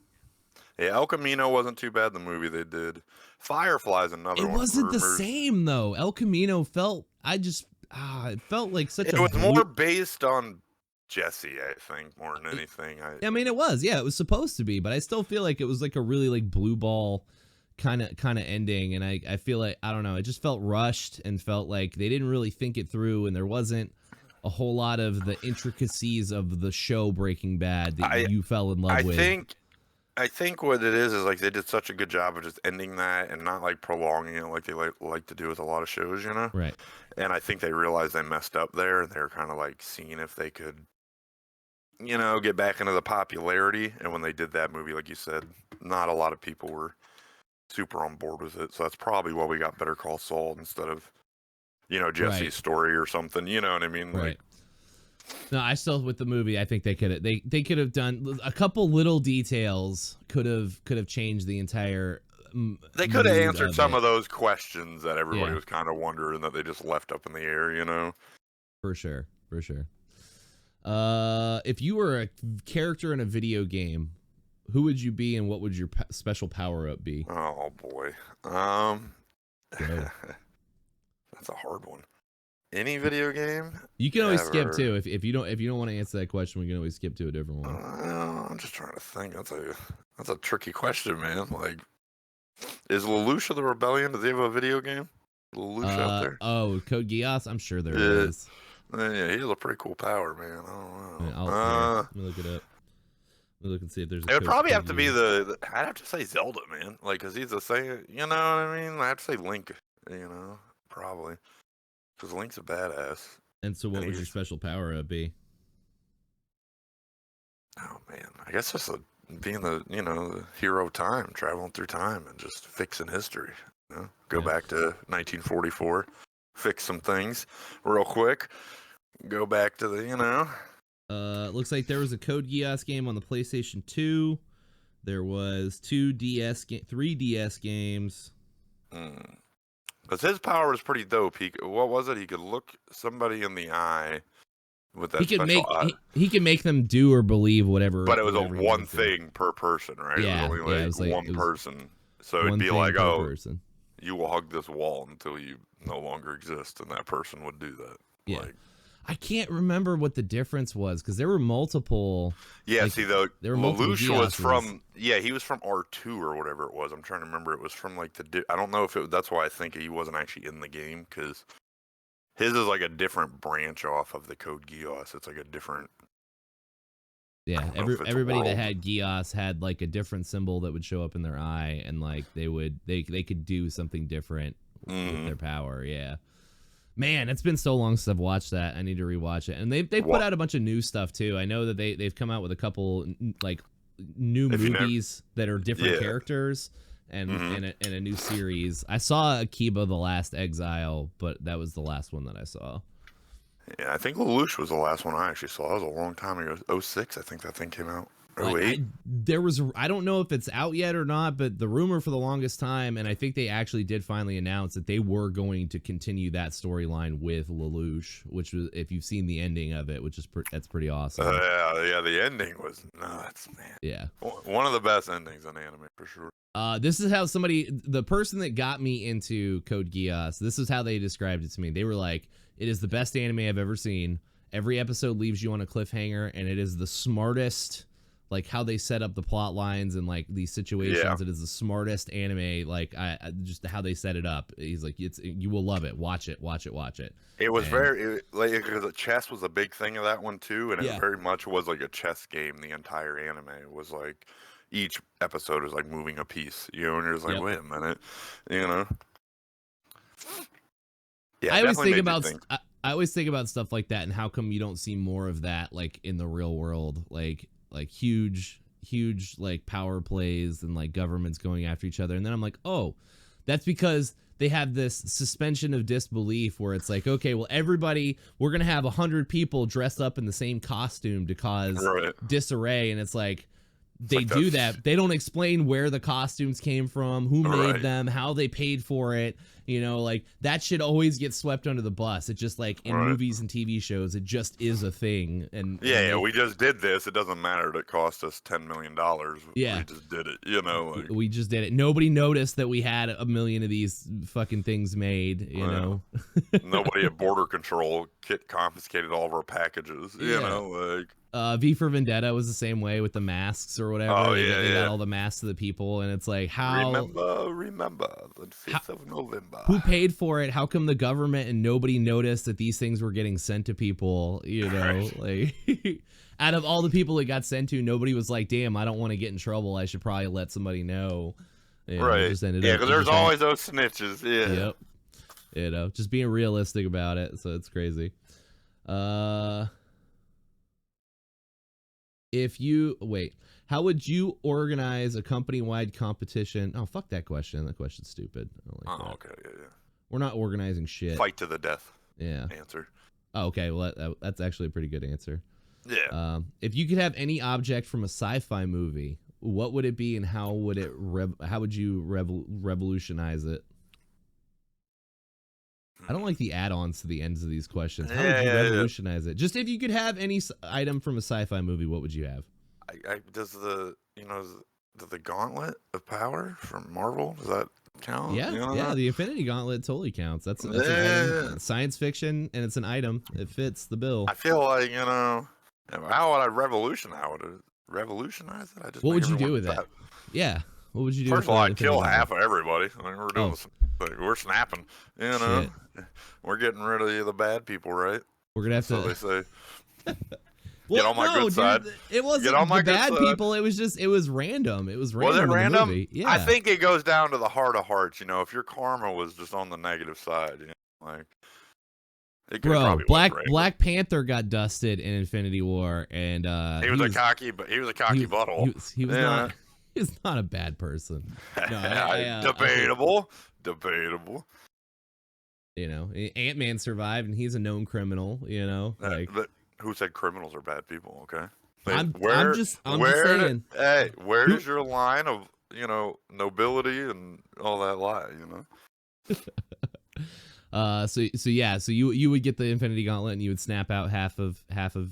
Speaker 2: Yeah, El Camino wasn't too bad. The movie they did. Firefly's another one.
Speaker 1: It wasn't the same though. El Camino felt. It felt like such.
Speaker 2: It was more based on Jesse, I think, more than anything.
Speaker 1: I mean, it was. Yeah, it was supposed to be, but I still feel like it was like a really like blue ball kind of ending, and I feel like, I don't know, it just felt rushed and felt like they didn't really think it through, and there wasn't a whole lot of the intricacies of the show Breaking Bad that you fell in love with.
Speaker 2: I think what it is like they did such a good job of just ending that and not like prolonging it like they like to do with a lot of shows, you know?
Speaker 1: Right.
Speaker 2: And I think they realized they messed up there, and they were kind of like seeing if they could, you know, get back into the popularity. And when they did that movie, like you said, not a lot of people were super on board with it. So that's probably why we got Better Call Saul instead of, you know, Jesse's story or something. You know what I mean?
Speaker 1: Right.
Speaker 2: Like,
Speaker 1: no, I still, with the movie, I think they could have done a couple little details could have changed the entire.
Speaker 2: They could have answered some of those questions that everybody was kind of wondering that they just left up in the air, you know.
Speaker 1: For sure. If you were a character in a video game, who would you be, and what would your special power up be?
Speaker 2: Oh boy.
Speaker 1: Go.
Speaker 2: That's a hard one. Any video game?
Speaker 1: You can always skip
Speaker 2: ever.
Speaker 1: too. If you don't want to answer that question, we can always skip to a different one.
Speaker 2: I'm just trying to think. That's a tricky question, man. Like, is Lelouch of the Rebellion? Do they have a video game? Lelouch out there?
Speaker 1: Oh, Code Geass? I'm sure there is.
Speaker 2: Yeah, he has a pretty cool power, man. I don't know.
Speaker 1: Yeah, let me look it up. Let me look and see if there's.
Speaker 2: It would probably have to be I'd have to say Zelda, man. Like, cause he's a Saiyan. You know what I mean? I have to say Link. You know, probably. Cause Link's a badass.
Speaker 1: And so, what would your special power up be?
Speaker 2: Oh man, I guess just being the hero of time, traveling through time and just fixing history. You know? Go back to 1944, fix some things real quick. Go back to
Speaker 1: Looks like there was a Code Geass game on the PlayStation 2. There was 3 DS games.
Speaker 2: Because his power was pretty dope. What was it? He could look somebody in the eye with that
Speaker 1: he can make them do or believe whatever.
Speaker 2: But it was a one thing per person, right?
Speaker 1: Yeah,
Speaker 2: it was only one person. So it'd be like, person. You will hug this wall until you no longer exist, and that person would do that.
Speaker 1: Yeah.
Speaker 2: Like,
Speaker 1: I can't remember what the difference was because there were multiple.
Speaker 2: Yeah, see, though, Lelouch was from, he was from R2 or whatever it was. I'm trying to remember. It was from like I don't know if that's why I think he wasn't actually in the game, because his is like a different branch off of the Code Geass. It's like a different.
Speaker 1: Yeah, everybody that had Geass had like a different symbol that would show up in their eye, and like they could do something different with their power. Yeah. Man, it's been so long since I've watched that. I need to rewatch it. And they put out a bunch of new stuff too. I know that they've come out with a couple like new movies that are different characters and a new series. I saw Akiba: The Last Exile, but that was the last one that I saw.
Speaker 2: Yeah, I think Lelouch was the last one I actually saw. That was a long time ago. 06, I think that thing came out. 08.
Speaker 1: I don't know if it's out yet or not, but the rumor for the longest time, and I think they actually did finally announce that they were going to continue that storyline with Lelouch, which was, if you've seen the ending of it, which is that's pretty awesome.
Speaker 2: Yeah, the ending was nuts, man.
Speaker 1: Yeah,
Speaker 2: one of the best endings in anime for sure.
Speaker 1: This is how the person that got me into Code Geass, this is how they described it to me. They were like, it is the best anime I've ever seen. Every episode leaves you on a cliffhanger, and it is the smartest, like how they set up the plot lines and like these situations. It is the smartest anime. Like just how they set it up. He's like, you will love it. Watch it.
Speaker 2: It was because the chess was a big thing of that one too, and it very much was like a chess game. The entire anime was like each episode was like moving a piece, and you're just like, wait a minute, Yeah,
Speaker 1: I always think about stuff like that, and how come you don't see more of that like in the real world, like huge like power plays and like governments going after each other. And then I'm like, oh, that's because they have this suspension of disbelief where it's like, okay, well, we're gonna have 100 people dressed up in the same costume to cause disarray, and it's like they do that. They don't explain where the costumes came from, who made them, how they paid for it. Like that should always get swept under the bus. It just like in movies and TV shows, it just is a thing. And
Speaker 2: we just did this. It doesn't matter that it cost us $10 million.
Speaker 1: Yeah,
Speaker 2: we just did it. Like,
Speaker 1: we just did it. Nobody noticed that we had 1 million of these fucking things made.
Speaker 2: Nobody at border control confiscated all of our packages.
Speaker 1: V for Vendetta was the same way with the masks or whatever. They got all the masks of the people, and it's like, how
Speaker 2: remember the 5th of November.
Speaker 1: Who paid for it? How come the government and nobody noticed that these things were getting sent to people? Like out of all the people it got sent to, nobody was like, damn, I don't want to get in trouble. I should probably let somebody know.
Speaker 2: Because there's always those snitches.
Speaker 1: Yep. Just being realistic about it. So it's crazy. How would you organize a company-wide competition? Oh, fuck that question. That question's stupid. I don't like that.
Speaker 2: Okay, yeah.
Speaker 1: We're not organizing shit.
Speaker 2: Fight to the death.
Speaker 1: Yeah.
Speaker 2: Answer.
Speaker 1: Oh, okay. Well, that's actually a pretty good answer.
Speaker 2: Yeah.
Speaker 1: If you could have any object from a sci-fi movie, what would it be, and how would you revolutionize it? I don't like the add-ons to the ends of these questions. How would
Speaker 2: Yeah,
Speaker 1: you
Speaker 2: yeah, yeah.
Speaker 1: revolutionize it? Just if you could have any item from a sci-fi movie, what would you have?
Speaker 2: Does the Gauntlet of Power from Marvel, does that count?
Speaker 1: Yeah,
Speaker 2: You
Speaker 1: yeah,
Speaker 2: know?
Speaker 1: the Infinity Gauntlet totally counts. That's an
Speaker 2: Yeah.
Speaker 1: item, science fiction, and it's an item. It fits the bill.
Speaker 2: I feel like, how would I revolutionize it? I just
Speaker 1: What
Speaker 2: make
Speaker 1: would you do
Speaker 2: everyone
Speaker 1: with it?
Speaker 2: fat.
Speaker 1: Yeah, what would you do?
Speaker 2: First
Speaker 1: with
Speaker 2: of all,
Speaker 1: the
Speaker 2: I'd kill
Speaker 1: Infinity
Speaker 2: half
Speaker 1: Gauntlet?
Speaker 2: of everybody. I mean, we're doing
Speaker 1: Oh,
Speaker 2: this, like, we're snapping, you know?
Speaker 1: shit.
Speaker 2: We're getting rid of the bad people, right?
Speaker 1: We're gonna have
Speaker 2: So
Speaker 1: to.
Speaker 2: they say,
Speaker 1: Well,
Speaker 2: get on my
Speaker 1: no,
Speaker 2: good side.
Speaker 1: dude, it
Speaker 2: Get
Speaker 1: wasn't
Speaker 2: on my
Speaker 1: the
Speaker 2: good
Speaker 1: bad
Speaker 2: side.
Speaker 1: people. It was random. It was
Speaker 2: Was
Speaker 1: random
Speaker 2: it
Speaker 1: in the
Speaker 2: random?
Speaker 1: movie. Yeah,
Speaker 2: I think it goes down to the heart of hearts. If your karma was just on the negative side, like it
Speaker 1: bro.
Speaker 2: probably was random.
Speaker 1: Black Panther got dusted in Infinity War, and
Speaker 2: He was a cocky butthole.
Speaker 1: He was not. He's not a bad person. No,
Speaker 2: debatable.
Speaker 1: Ant-Man survived, and he's a known criminal.
Speaker 2: But who said criminals are bad people? Okay.
Speaker 1: I'm just saying.
Speaker 2: Hey, where does your line of nobility and all that lie?
Speaker 1: So you would get the Infinity Gauntlet, and you would snap out half of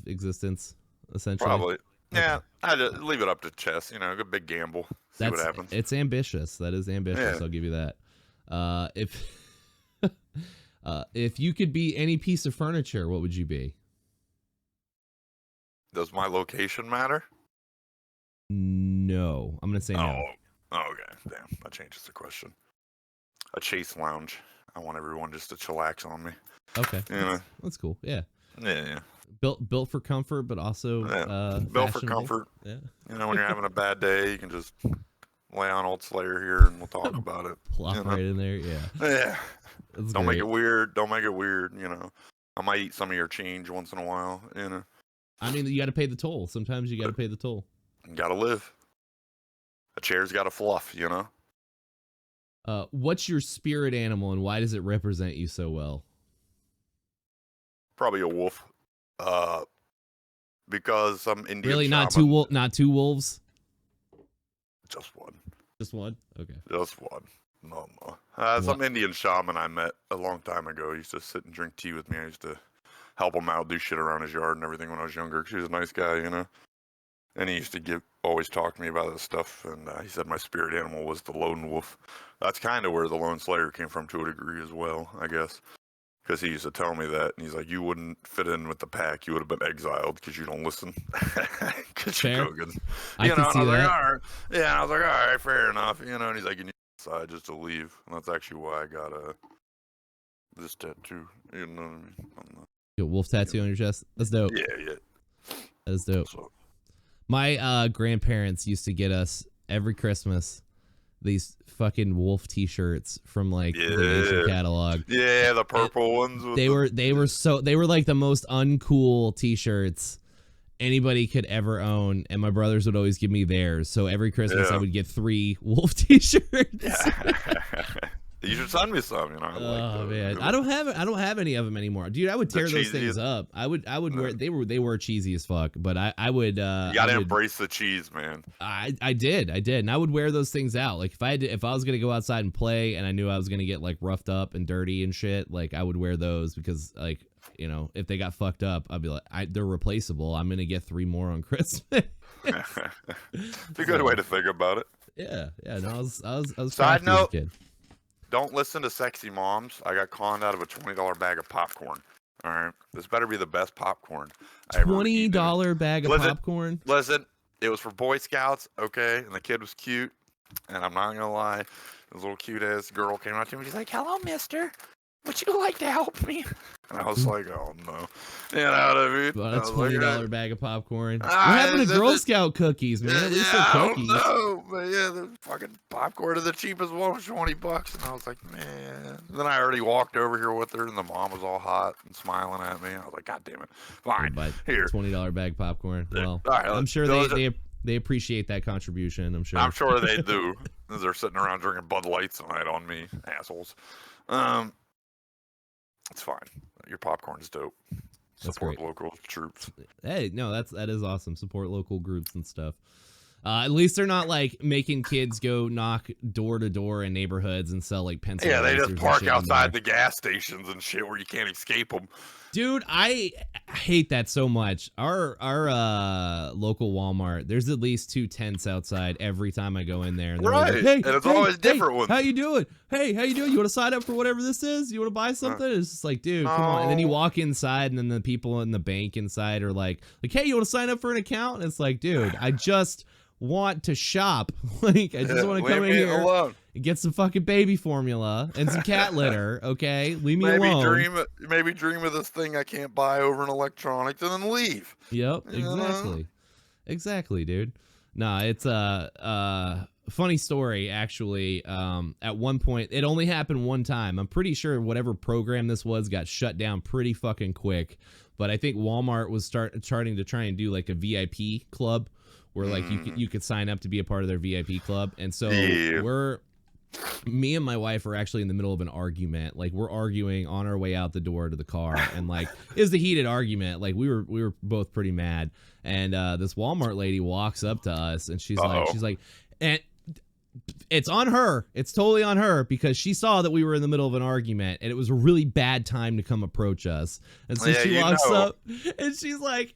Speaker 1: existence, essentially.
Speaker 2: Probably.
Speaker 1: Okay.
Speaker 2: Yeah, I just leave it up to chess. A big gamble. See what happens.
Speaker 1: It's ambitious. That is ambitious.
Speaker 2: Yeah.
Speaker 1: I'll give you that. If you could be any piece of furniture, what would you be?
Speaker 2: Does my location matter?
Speaker 1: No, I'm gonna say no.
Speaker 2: Oh, okay. Damn, that changes the question. A chase lounge. I want everyone just to chillax on me.
Speaker 1: Okay, that's cool. Yeah.
Speaker 2: Yeah.
Speaker 1: Built for comfort, but also
Speaker 2: built for
Speaker 1: fashionable.
Speaker 2: comfort.
Speaker 1: Yeah.
Speaker 2: When you're having a bad day, you can just lay on old Slayer here, and we'll talk about it.
Speaker 1: Plop right in there. Yeah.
Speaker 2: Yeah.
Speaker 1: That's
Speaker 2: Don't
Speaker 1: great.
Speaker 2: make it weird. Don't make it weird. I might eat some of your change once in a while.
Speaker 1: I mean, you got to pay the toll. Sometimes you got to pay the toll.
Speaker 2: You gotta live. A chair's got to fluff.
Speaker 1: What's your spirit animal, and why does it represent you so well?
Speaker 2: Probably a wolf. Because some Indian
Speaker 1: Really,
Speaker 2: shaman,
Speaker 1: not two wolves.
Speaker 2: Just one.
Speaker 1: Just one. Okay.
Speaker 2: Just one. No. Some Indian shaman I met a long time ago. He used to sit and drink tea with me. I used to help him out, do shit around his yard and everything when I was younger. He was a nice guy, And he used to always talk to me about this stuff. And he said my spirit animal was the lone wolf. That's kind of where the lone slayer came from to a degree as well, I guess. Because he used to tell me that, and he's like, "You wouldn't fit in with the pack. You would have been exiled because you don't listen." Because you go good.
Speaker 1: I can see that.
Speaker 2: Like, all right. Yeah, I was like, all right, fair enough. And he's like, "You need to decide just to leave," and that's actually why I got this tattoo. You know what I mean?
Speaker 1: Your wolf tattoo on your chest. That's dope.
Speaker 2: Yeah.
Speaker 1: That is dope. My grandparents used to get us every Christmas these fucking wolf T-shirts from the Nation catalog.
Speaker 2: Yeah, the purple ones.
Speaker 1: They were like the most uncool T-shirts anybody could ever own, and my brothers would always give me theirs. So every Christmas I would get 3 wolf T-shirts.
Speaker 2: You should send me some.
Speaker 1: Man, I don't have any of them anymore, dude. I would tear those things up. I would wear. They were cheesy as fuck, but I would. You
Speaker 2: gotta embrace the cheese, man.
Speaker 1: I did, and I would wear those things out. Like if I was gonna go outside and play, and I knew I was gonna get like roughed up and dirty and shit, like I would wear those because if they got fucked up, I'd be like, they're replaceable. I'm gonna get 3 more on Christmas.
Speaker 2: It's a good way to think about it.
Speaker 1: Yeah. No, I was
Speaker 2: Side note.
Speaker 1: Kid.
Speaker 2: Don't listen to sexy moms. I got conned out of a $20 bag of popcorn. All right, this better be the best popcorn.
Speaker 1: $20 bag of popcorn.
Speaker 2: Listen, it was for Boy Scouts, okay, and the kid was cute, and I'm not gonna lie, this little cute ass girl came up to me. She's like, "Hello, Mister. Would you like to help me?" And I was like, "Oh no," you know what I mean?
Speaker 1: Well, that's $20 bag of popcorn. What happened to Girl Scout cookies, man? At least they're cookies.
Speaker 2: I don't know, but yeah, the fucking popcorn is the cheapest one was $20, and I was like, man. And then I already walked over here with her, and the mom was all hot and smiling at me. I was like, God damn it, fine. Here,
Speaker 1: $20 bag popcorn. Well,
Speaker 2: right,
Speaker 1: I'm sure they appreciate that contribution. I'm sure
Speaker 2: they do. They're sitting around drinking Bud Lights tonight on me, assholes. It's fine. Your popcorn is dope. Support local troops.
Speaker 1: Hey, no, that is awesome. Support local groups and stuff. At least they're not like making kids go knock door to door in neighborhoods and sell like pencil.
Speaker 2: Yeah, they
Speaker 1: erasers
Speaker 2: just
Speaker 1: and
Speaker 2: park
Speaker 1: shit in
Speaker 2: outside
Speaker 1: there.
Speaker 2: the gas stations and shit where you can't escape them.
Speaker 1: Dude, I hate that so much. Our local Walmart, there's at least 2 tents outside every time I go in there. And they're
Speaker 2: Right,
Speaker 1: like, hey,
Speaker 2: and it's always different ones.
Speaker 1: How you doing? Hey, how you doing? You want to sign up for whatever this is? You want to buy something? It's just like, dude, come on. And then you
Speaker 2: No.
Speaker 1: walk inside, and then the people in the bank inside are like, hey, you want to sign up for an account? And it's like, dude, I just want to shop. Like, I just want to come in here
Speaker 2: alone.
Speaker 1: and get some fucking baby formula and some cat litter. Okay, leave me alone.
Speaker 2: Maybe dream of this thing I can't buy over in electronics and then leave.
Speaker 1: Yep,
Speaker 2: You know?
Speaker 1: exactly, dude. Nah, it's a funny story actually. At one point, it only happened one time. I'm pretty sure whatever program this was got shut down pretty fucking quick. But I think Walmart was starting to try and do like a VIP club where like you could sign up to be a part of their VIP club. And so me and my wife are actually in the middle of an argument. Like, we're arguing on our way out the door to the car, and like it was a heated argument. Like, we were both pretty mad. And this Walmart lady walks up to us, and she's like, and it's on her. It's totally on her, because she saw that we were in the middle of an argument, and it was a really bad time to come approach us. And so she walks up, and she's like,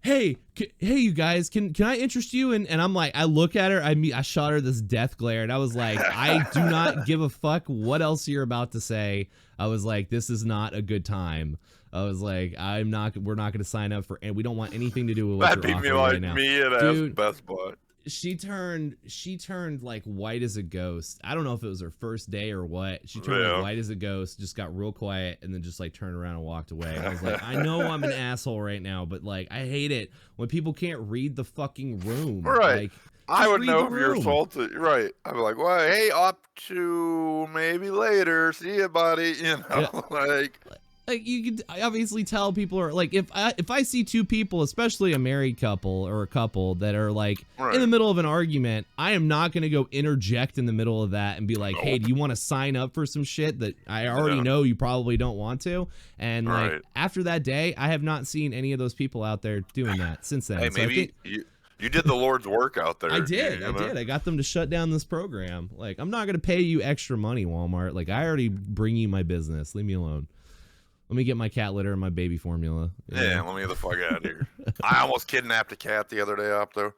Speaker 1: hey, you guys, can I interest you? And I'm like, I look at her, I shot her this death glare, and I was like, I do not give a fuck what else you're about to say. I was like, this is not a good time. I was like, we're not going to sign up for, and we don't want anything to do with what you're offering right now.
Speaker 2: Me and
Speaker 1: Dude,
Speaker 2: Best Buy.
Speaker 1: She turned like white as a ghost. I don't know if it was her first day or what. She turned like white as a ghost, just got real quiet, and then just like turned around and walked away. I was like, I know I'm an asshole right now, but like, I hate it when people can't read the fucking room.
Speaker 2: Right.
Speaker 1: Like,
Speaker 2: I would know if you're salty. Right. I'd be like, well, hey, up to maybe later. See you, buddy. You know,
Speaker 1: like you could obviously tell people are like, if I see two people, especially a married couple or a couple that are like in the middle of an argument, I am not going to go interject in the middle of that and be like, hey, do you want to sign up for some shit that I already know you probably don't want to? And like after that day, I have not seen any of those people out there doing that since then.
Speaker 2: Hey,
Speaker 1: so
Speaker 2: maybe
Speaker 1: I think,
Speaker 2: you did the Lord's work out there.
Speaker 1: I did. I got them to shut down this program. Like, I'm not going to pay you extra money, Walmart. Like, I already bring you my business. Leave me alone. Let me get my cat litter and my baby formula.
Speaker 2: Yeah, let me get the fuck out of here. I almost kidnapped a cat the other day up there,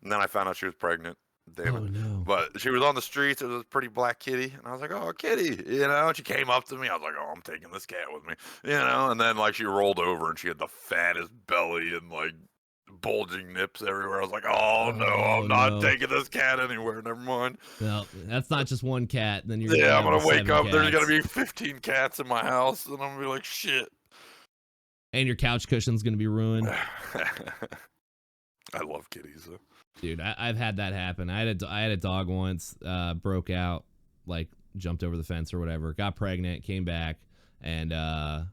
Speaker 2: and then I found out she was pregnant. Damn it.
Speaker 1: No.
Speaker 2: But she was on the streets. It was a pretty black kitty, and I was like, "Oh, kitty," you know. And she came up to me. I was like, "Oh, I'm taking this cat with me," you know. And then like she rolled over, and she had the fattest belly and like bulging nips everywhere. I was like, "Oh no, I'm not taking this cat anywhere. Never mind."
Speaker 1: No, that's not just one cat. Then you're
Speaker 2: I'm gonna wake up.
Speaker 1: Cats.
Speaker 2: There's gonna be 15 cats in my house, and I'm gonna be like, "Shit."
Speaker 1: And your couch cushion's gonna be ruined.
Speaker 2: I love kitties though.
Speaker 1: Dude, I've had that happen. I had a dog once, broke out, like jumped over the fence or whatever, got pregnant, came back, and I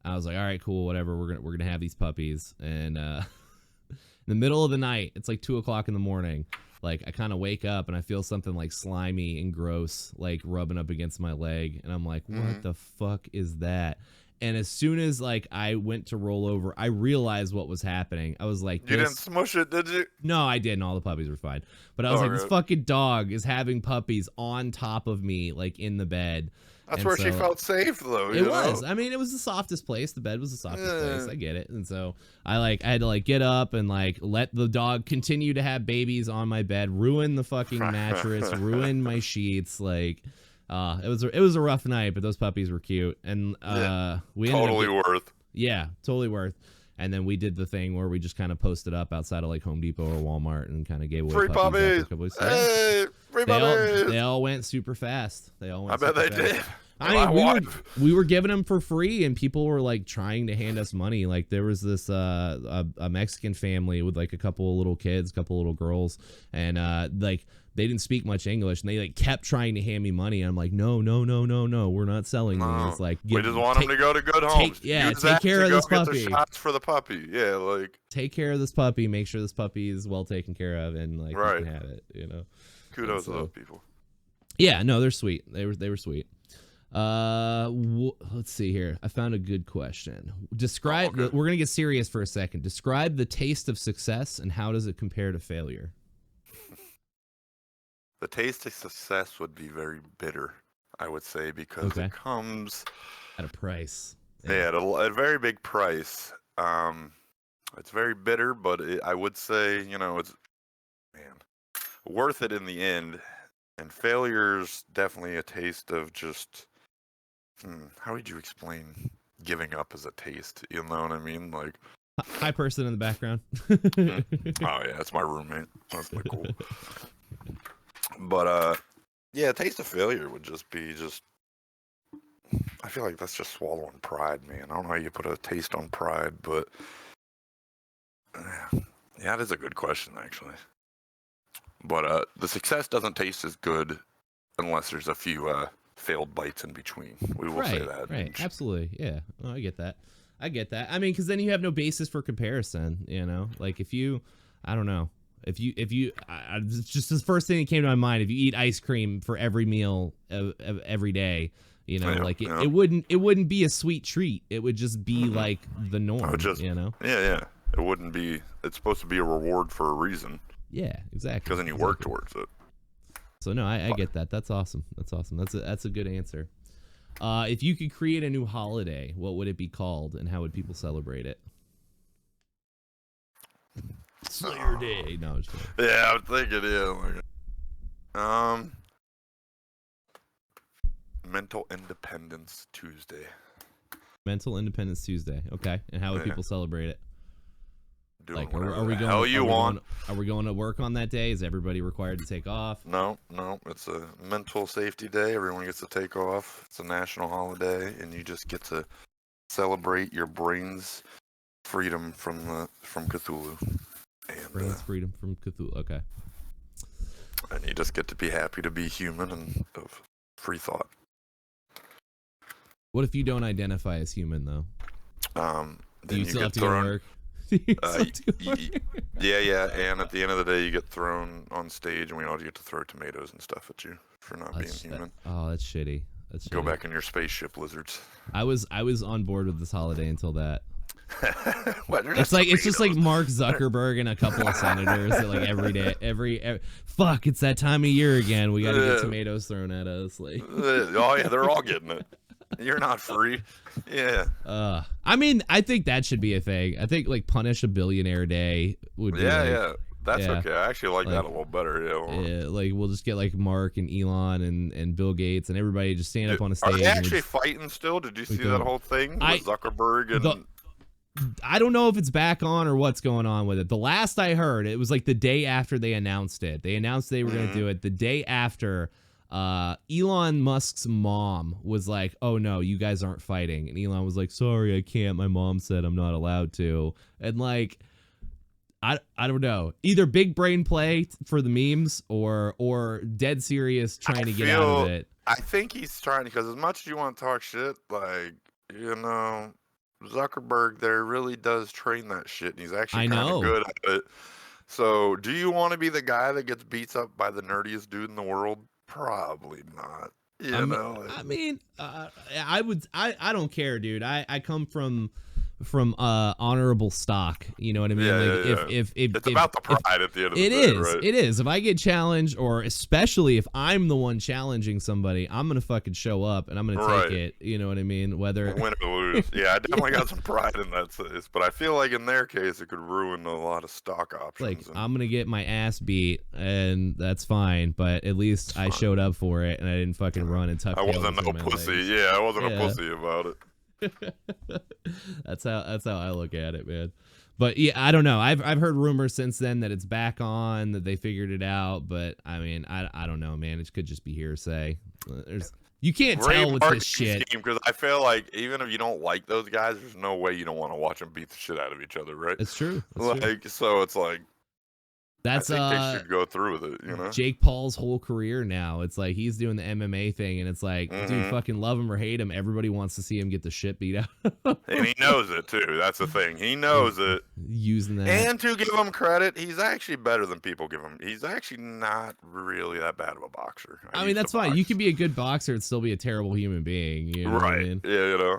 Speaker 1: was like, all right, cool, whatever. We're gonna have these puppies, and in the middle of the night, it's like 2:00 in the morning. Like, I kind of wake up and I feel something like slimy and gross, like rubbing up against my leg, and I'm like, what the fuck is that? And as soon as like I went to roll over, I realized what was happening. I was like,
Speaker 2: you didn't smush it, did you?
Speaker 1: No, I didn't. All the puppies were fine. But I was like, this fucking dog is having puppies on top of me, like in the bed.
Speaker 2: That's where she felt safe, though.
Speaker 1: It was. I mean, it was the softest place. The bed was the softest place. I get it. And so I had to like get up and like let the dog continue to have babies on my bed, ruin the fucking mattress, ruin my sheets. Like, it was a rough night, but those puppies were cute, and we
Speaker 2: totally worth.
Speaker 1: Yeah, totally worth. And then we did the thing where we just kind of posted up outside of like Home Depot or Walmart and kind of gave away
Speaker 2: free puppies. Hey, free puppies.
Speaker 1: They all went super fast.
Speaker 2: I bet they did.
Speaker 1: I mean, we were giving them for free, and people were like trying to hand us money. Like, there was this a Mexican family with like a couple of little kids, couple of little girls, and like they didn't speak much English, and they like kept trying to hand me money. And I'm like, no, we're not selling these. Like,
Speaker 2: we just want them to go to good homes.
Speaker 1: Take care of this puppy.
Speaker 2: Shots for the puppy. Yeah, like
Speaker 1: take care of this puppy. Make sure this puppy is well taken care of, and like you can have it. You know,
Speaker 2: kudos to those people.
Speaker 1: Yeah, no, they're sweet. They were sweet. Let's see here. I found a good question. We're gonna get serious for a second. Describe the taste of success, and how does it compare to failure?
Speaker 2: The taste of success would be very bitter, I would say, because
Speaker 1: Okay.
Speaker 2: it comes
Speaker 1: At a price.
Speaker 2: at a very big price. It's very bitter, but I would say, it's man worth it in the end. And failure's definitely a taste of just. How would you explain giving up as a taste? You know what I mean? Like,
Speaker 1: Hi, person in the background.
Speaker 2: oh yeah, that's my roommate. That's pretty cool. But yeah, taste of failure would just be I feel like that's just swallowing pride, man. I don't know how you put a taste on pride, but yeah, that is a good question actually. But the success doesn't taste as good unless there's a few failed bites in between. We will say that.
Speaker 1: Right. Absolutely. Yeah. Oh, I get that. I mean, because then you have no basis for comparison. Like if you, I don't know, if you, just the first thing that came to my mind. If you eat ice cream for every meal every day, it wouldn't be a sweet treat. It would just be like the norm.
Speaker 2: Yeah. It wouldn't be. It's supposed to be a reward for a reason.
Speaker 1: Yeah, exactly.
Speaker 2: Because then you work towards it.
Speaker 1: So no, I get that. That's awesome. That's a good answer. If you could create a new holiday, what would it be called, and how would people celebrate it? Slayer Day. No, I'm just kidding.
Speaker 2: Yeah, I'm thinking, Mental Independence Tuesday.
Speaker 1: Mental Independence Tuesday. Okay, and how would people celebrate it?
Speaker 2: Doing
Speaker 1: are we going? Are we going to work on that day? Is everybody required to take off?
Speaker 2: No. It's a mental safety day. Everyone gets to take off. It's a national holiday, and you just get to celebrate your brain's freedom from Cthulhu. And,
Speaker 1: brain's freedom from Cthulhu. Okay.
Speaker 2: And you just get to be happy to be human and of free thought.
Speaker 1: What if you don't identify as human though?
Speaker 2: Do
Speaker 1: you still have to go to work?
Speaker 2: Yeah, and at the end of the day, you get thrown on stage, and we all get to throw tomatoes and stuff at you for not being human.
Speaker 1: That's shitty.
Speaker 2: Go back in your spaceship, lizards.
Speaker 1: I was on board with this holiday until that.
Speaker 2: It's
Speaker 1: just like Mark Zuckerberg and a couple of senators that like every day, fuck, it's that time of year again. We got to get tomatoes thrown at us. Like,
Speaker 2: oh yeah, they're all getting it. You're not free. Yeah.
Speaker 1: I mean, I think that should be a thing. I think like punish a billionaire day would be.
Speaker 2: Yeah. That's okay. I actually like that a little better.
Speaker 1: Yeah. Like we'll just get like Mark and Elon and Bill Gates and everybody just stand up on a stage.
Speaker 2: Are they actually fighting still? Did you see that whole thing with Zuckerberg and?
Speaker 1: I don't know if it's back on or what's going on with it. The last I heard, it was like the day after they announced it. They announced they were going to do it. The day after, Elon Musk's mom was like, "Oh no, you guys aren't fighting." And Elon was like, "Sorry, I can't. My mom said I'm not allowed to." And like, I don't know. Either big brain play for the memes or dead serious trying to get out of it.
Speaker 2: I think he's trying, because as much as you want to talk shit, like, Zuckerberg there really does train that shit, and he's actually kind of good at it. So, do you want to be the guy that gets beats up by the nerdiest dude in the world? Probably not. I
Speaker 1: mean, I would. I don't care, dude. I come from honorable stock. You know what I mean? If
Speaker 2: it's about the pride at the end of the day, right?
Speaker 1: It is. If I get challenged, or especially if I'm the one challenging somebody, I'm gonna fucking show up and I'm gonna take it. You know what I mean? Whether
Speaker 2: win or lose. Yeah, I definitely got some pride in that case, but I feel like in their case it could ruin a lot of stock options.
Speaker 1: Like, I'm gonna get my ass beat, and that's fine. But at least I showed up for it, and I didn't fucking run and tuck.
Speaker 2: I wasn't no pussy.
Speaker 1: Legs.
Speaker 2: Yeah, I wasn't a pussy about it.
Speaker 1: That's how I look at it, man. But yeah, I don't know. I've heard rumors since then that it's back on, that they figured it out. But I mean, I don't know, man. It could just be hearsay. You can't tell with this shit.
Speaker 2: Because I feel like even if you don't like those guys, there's no way you don't want to watch them beat the shit out of each other, right?
Speaker 1: It's true.
Speaker 2: So it's like.
Speaker 1: That's
Speaker 2: I think they should go through with it,
Speaker 1: Jake Paul's whole career now. It's like he's doing the MMA thing, and it's like, dude, fucking love him or hate him, everybody wants to see him get the shit beat out.
Speaker 2: And he knows it too. That's the thing. He knows it.
Speaker 1: Using that.
Speaker 2: And to give him credit, he's actually better than people give him. He's actually not really that bad of a boxer.
Speaker 1: I mean, that's fine. You can be a good boxer and still be a terrible human being. You know what I mean?
Speaker 2: Yeah,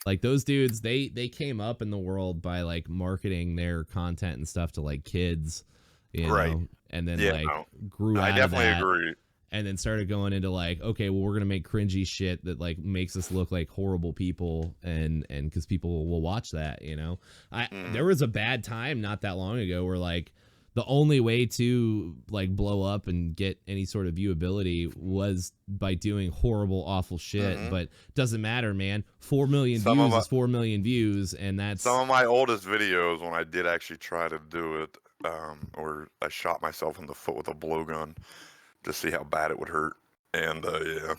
Speaker 1: Like those dudes, they came up in the world by like marketing their content and stuff to like kids, you
Speaker 2: Right.
Speaker 1: know, and then
Speaker 2: Yeah,
Speaker 1: like
Speaker 2: no,
Speaker 1: grew
Speaker 2: I
Speaker 1: out of
Speaker 2: definitely
Speaker 1: that.
Speaker 2: agree.
Speaker 1: And then started going into like, okay, well, we're gonna make cringy shit that like makes us look like horrible people, and because people will watch that, you know. There
Speaker 2: Mhm.
Speaker 1: was a bad time not that long ago where like the only way to like blow up and get any sort of viewability was by doing horrible, awful shit.
Speaker 2: Mhm.
Speaker 1: But doesn't matter, man. 4 million
Speaker 2: Some of
Speaker 1: views
Speaker 2: my
Speaker 1: is 4 million views, and
Speaker 2: some
Speaker 1: that's
Speaker 2: of my oldest videos when I did actually try to do it, or I shot myself in the foot with a blowgun to see how bad it would hurt, and yeah,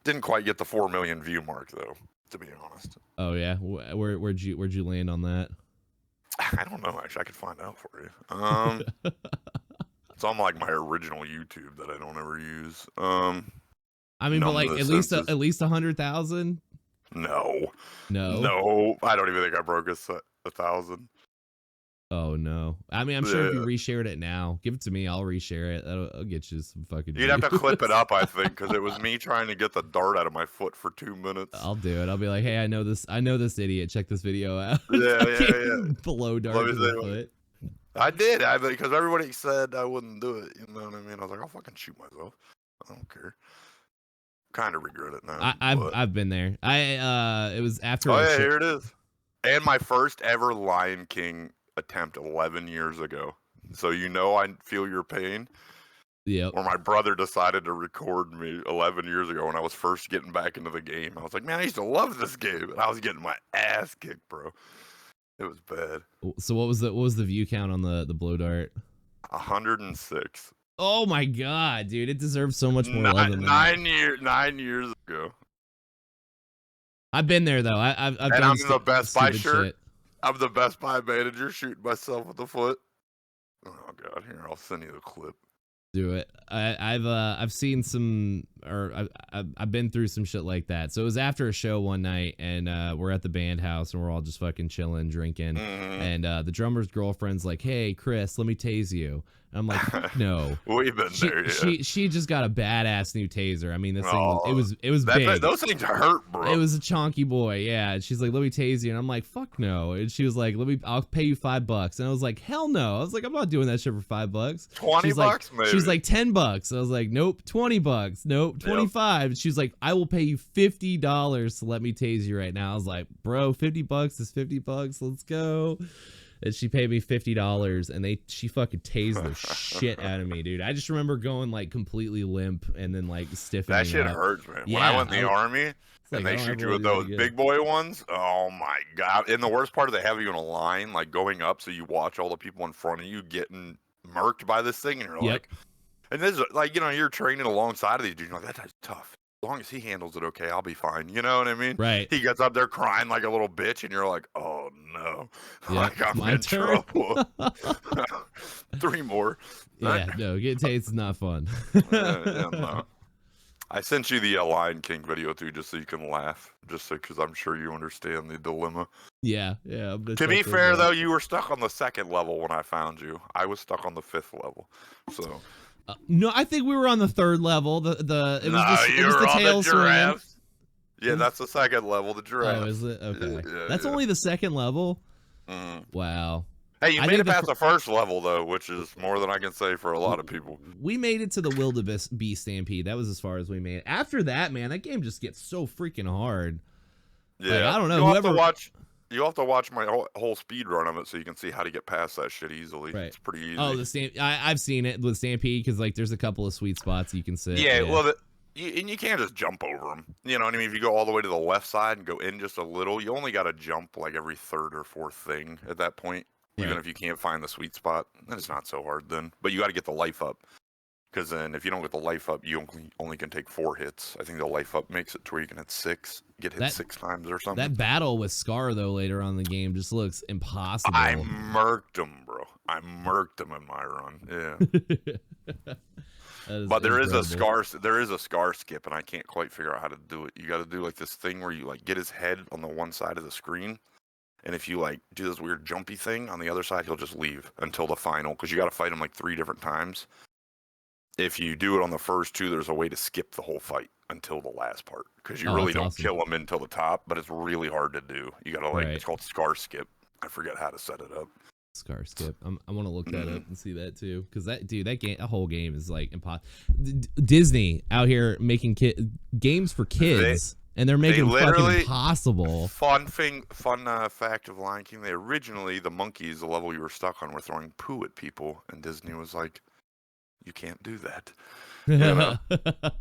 Speaker 2: didn't quite get the 4 million view mark though, to be honest.
Speaker 1: oh yeah. Where'd you land on that?
Speaker 2: I don't know. Actually, I could find out for you. It's on like my original YouTube that I don't ever use.
Speaker 1: I mean, but
Speaker 2: Numb
Speaker 1: like
Speaker 2: the
Speaker 1: at
Speaker 2: senses.
Speaker 1: least 100,000.
Speaker 2: No,
Speaker 1: No.
Speaker 2: no, I don't even think I broke 1,000.
Speaker 1: Oh no. I mean, I'm sure if you
Speaker 2: Yeah,
Speaker 1: reshared it now, give it to me. I'll reshare it. I'll get you some fucking
Speaker 2: you'd have
Speaker 1: views.
Speaker 2: to clip it up, I think, because it was me trying to get the dart out of my foot for 2 minutes.
Speaker 1: I'll do it. I'll be like, hey, I know this. I know this idiot. Check this video out.
Speaker 2: Yeah, yeah, yeah.
Speaker 1: Fucking blow
Speaker 2: Let
Speaker 1: dart
Speaker 2: me
Speaker 1: to the
Speaker 2: see.
Speaker 1: foot.
Speaker 2: I did, because everybody said I wouldn't do it. You know what I mean? I was like, I'll fucking shoot myself. I don't care. Kind of regret it now, but
Speaker 1: I've been there. It was after
Speaker 2: oh
Speaker 1: a
Speaker 2: yeah,
Speaker 1: show.
Speaker 2: here it is. And my first ever Lion King attempt 11 years ago. So I feel your pain.
Speaker 1: Yep.
Speaker 2: Where my brother decided to record me 11 years ago when I was first getting back into the game. I was like, man, I used to love this game, and I was getting my ass kicked, bro. It was bad.
Speaker 1: So what was the view count on the blow dart?
Speaker 2: 106.
Speaker 1: Oh my god, dude! It deserves so much more love than that.
Speaker 2: 9 years ago.
Speaker 1: I've been there though. I've
Speaker 2: And
Speaker 1: done
Speaker 2: I'm in the Best Buy
Speaker 1: stupid
Speaker 2: shirt.
Speaker 1: shit.
Speaker 2: I'm the Best Buy manager shooting myself with the foot. Oh god, here I'll send you the clip.
Speaker 1: Do it. I've seen some, or I've been through some shit like that. So it was after a show one night, and we're at the band house, and we're all just fucking chilling, drinking, and the drummer's girlfriend's like, "Hey, Chris, let me tase you." And I'm like, "Fuck no."
Speaker 2: We've been there. Yeah.
Speaker 1: She just got a badass new taser. I mean, this thing
Speaker 2: Oh,
Speaker 1: was big.
Speaker 2: those things hurt, bro.
Speaker 1: It was a chonky boy, yeah. And she's like, "Let me tase you," and I'm like, "Fuck no!" And she was like, I'll pay you $5." And I was like, "Hell no!" I was like, "I'm not doing that shit for $5."
Speaker 2: 20
Speaker 1: She's
Speaker 2: bucks,
Speaker 1: like,
Speaker 2: maybe.
Speaker 1: she was like $10. I was like, "Nope, $20. Nope, 25." She was like, "I will pay you $50 to let me tase you right now." I was like, "Bro, $50 is $50. Let's go." And she paid me $50, and she fucking tased the shit out of me, dude. I just remember going like completely limp and then like stiffening
Speaker 2: That shit
Speaker 1: up.
Speaker 2: hurts, man.
Speaker 1: Yeah,
Speaker 2: when I went in the army
Speaker 1: like,
Speaker 2: and they
Speaker 1: I don't
Speaker 2: shoot
Speaker 1: ever
Speaker 2: you
Speaker 1: wanna
Speaker 2: with
Speaker 1: do that
Speaker 2: those
Speaker 1: again.
Speaker 2: big boy ones, oh my god! And the worst part is they have you in a line, like going up, so you watch all the people in front of you getting murked by this thing, and you're like, and this is like, you're training alongside of these dudes. You're like, that guy's tough. As long as he handles it okay, I'll be fine. You know what I mean?
Speaker 1: Right.
Speaker 2: He gets up there crying like a little bitch, and you're like, oh no,
Speaker 1: Yep,
Speaker 2: like I'm
Speaker 1: my
Speaker 2: in
Speaker 1: turn.
Speaker 2: trouble. 3 more.
Speaker 1: Yeah, no, getting tased is not fun.
Speaker 2: Yeah, no. I sent you the Lion King video too, just so you can laugh, because I'm sure you understand the dilemma.
Speaker 1: Yeah.
Speaker 2: To be fair, though, you were stuck on the 2nd level when I found you. I was stuck on the 5th level, so.
Speaker 1: No, I think we were on the 3rd level. It was the tail swinging.
Speaker 2: Yeah, that's the 2nd level, the giraffe.
Speaker 1: Oh, is it? Okay.
Speaker 2: Yeah,
Speaker 1: That's only the 2nd level?
Speaker 2: Mhm.
Speaker 1: Wow.
Speaker 2: Hey, you
Speaker 1: I
Speaker 2: made
Speaker 1: think
Speaker 2: it past the 1st level, though, which is more than I can say for a lot of people.
Speaker 1: We made it to the Wildebeest Stampede. That was as far as we made it. After that, man, that game just gets so freaking hard.
Speaker 2: Yeah.
Speaker 1: Like, I don't know.
Speaker 2: You'll have to watch my whole speed run of it so you can see how to get past that shit easily.
Speaker 1: Right.
Speaker 2: It's pretty easy.
Speaker 1: Oh, I've seen it with Stampede, because like there's a couple of sweet spots you can sit.
Speaker 2: Yeah, well, you can't just jump over them. You know what I mean? If you go all the way to the left side and go in just a little, you only got to jump like every 3rd or 4th thing at that point. Even if you can't find the sweet spot, then it's not so hard then. But you got to get the life up. Because then if you don't get the life up, you only can take 4 hits. I think the life up makes it to where you can hit 6, get hit 6 times or something.
Speaker 1: That battle with Scar, though, later on in the game just looks impossible.
Speaker 2: I murked him, bro. I murked him in my run. Yeah. But there is a scar skip, and I can't quite figure out how to do it. You got to do like this thing where you like get his head on the one side of the screen, and if you like do this weird jumpy thing on the other side, he'll just leave until the final, because you got to fight him like 3 different times. If you do it on the first 2, there's a way to skip the whole fight until the last part, because you really don't kill him until the top, but it's really hard to do. You got to it's called scar skip. I forget how to set it up.
Speaker 1: Scar Skip. I want to look that up and see that too, because that whole game is like impossible. Disney out here making games for kids, and they're making them fucking impossible.
Speaker 2: Fun fact of Lion King: they originally, the monkeys, the level you were stuck on, were throwing poo at people, and Disney was like, "You can't do that." You know?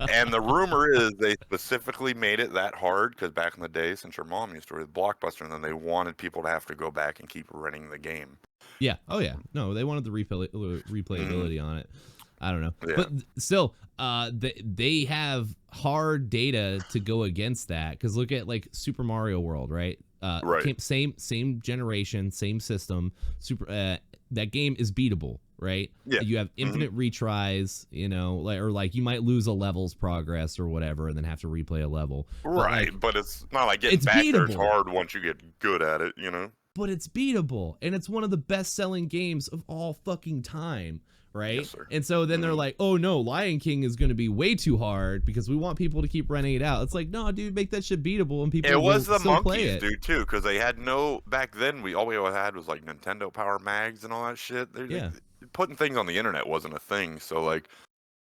Speaker 2: And the rumor is they specifically made it that hard because back in the day, since your mom used to read Blockbuster, and then they wanted people to have to go back and keep renting the game.
Speaker 1: Yeah. Oh yeah. No, they wanted the replayability on it. I don't know, but still, they have hard data to go against that, because look at like Super Mario World, right?
Speaker 2: Right.
Speaker 1: Same generation, same system. That game is beatable, right?
Speaker 2: Yeah.
Speaker 1: You have infinite retries, you know, like you might lose a level's progress or whatever, and then have to replay a level.
Speaker 2: Right, but it's not like getting back there. It's hard once you get good at it, you know.
Speaker 1: But it's beatable, and it's one of the best-selling games of all fucking time, right?
Speaker 2: Yes, sir.
Speaker 1: And so then they're like, oh no, Lion King is going to be way too hard because we want people to keep renting it out. It's like, no, dude, make that shit beatable, and people will still play it.
Speaker 2: It was the monkeys, dude, too, because they had no, back then, all we had was like Nintendo Power Mags and all that shit. Putting things on the internet wasn't a thing, so like,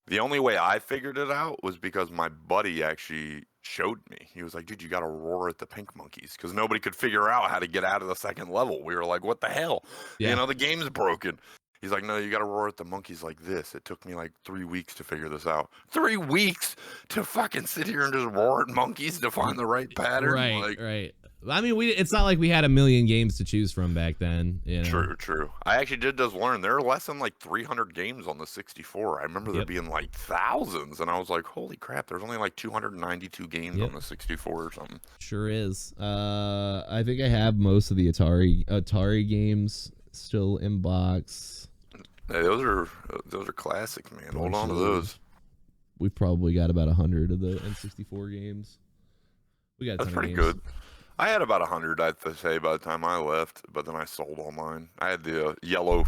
Speaker 2: the only way I figured it out was because my buddy actually showed me. He was like, dude, you gotta roar at the pink monkeys, because nobody could figure out how to get out of the second level. We were like, what the hell? Yeah. You know, the game's broken. He's like, no, you gotta roar at the monkeys like this. It took me like 3 weeks to figure this out. 3 weeks to fucking sit here and just roar at monkeys to find the right pattern?
Speaker 1: Right. I mean, it's not like we had a million games to choose from back then. You know?
Speaker 2: True. I actually did just learn there are less than like 300 games on the 64. I remember there being like thousands, and I was like, holy crap, there's only like 292 games on the 64 or something.
Speaker 1: Sure is. I think I have most of the Atari games still in box.
Speaker 2: Hey, those are classics, man. Hold on to those.
Speaker 1: We've probably got about 100 of the N64 games. We got a ton
Speaker 2: That's pretty
Speaker 1: of games.
Speaker 2: good. I had about 100, I'd say, by the time I left, but then I sold all mine. I had the yellow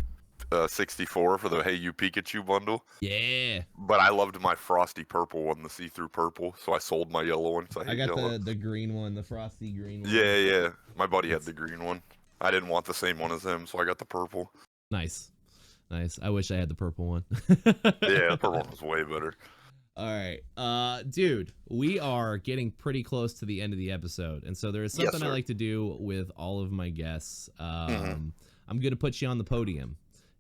Speaker 2: 64 for the Hey You Pikachu bundle.
Speaker 1: Yeah.
Speaker 2: But I loved my frosty purple one, the see-through purple, so I sold my yellow one. I
Speaker 1: got the green one, the frosty green one.
Speaker 2: Yeah. My buddy had the green one. I didn't want the same one as him, so I got the purple.
Speaker 1: Nice. I wish I had the purple one.
Speaker 2: Yeah, the purple one was way better.
Speaker 1: All right, dude, we are getting pretty close to the end of the episode, and so there is something I like to do with all of my guests. I'm gonna put you on the podium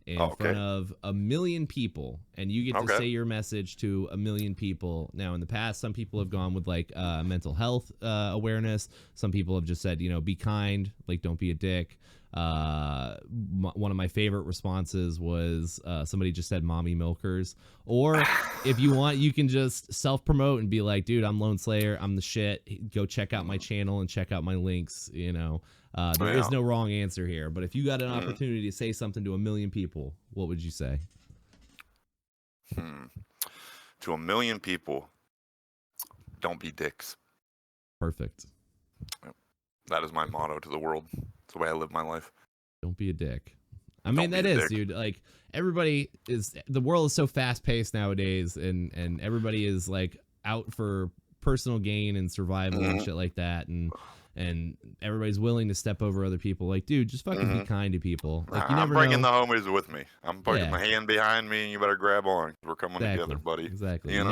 Speaker 1: in front of 1 million people, and you get to say your message to 1 million people. Now, in the past, some people have gone with like mental health awareness. Some people have just said, you know, be kind, like don't be a dick. One of my favorite responses was somebody just said mommy milkers. Or if you want, you can just self-promote and be like, dude, I'm Lone Slayer, I'm the shit, go check out my channel and check out my links. You know, there is no wrong answer here, but if you got an opportunity to say something to 1 million people, what would you say?
Speaker 2: To 1 million people, don't be dicks.
Speaker 1: Perfect.
Speaker 2: That is my motto to the world. It's the way I live my life.
Speaker 1: Don't be a dick. I mean, that is, dude. Like, the world is so fast paced nowadays, and everybody is like out for personal gain and survival and shit like that, and everybody's willing to step over other people. Like, dude, just fucking be kind to people. Like, you never know.
Speaker 2: I'm bringing the homies with me. I'm putting my hand behind me, and you better grab on. We're coming together, buddy.
Speaker 1: Exactly. You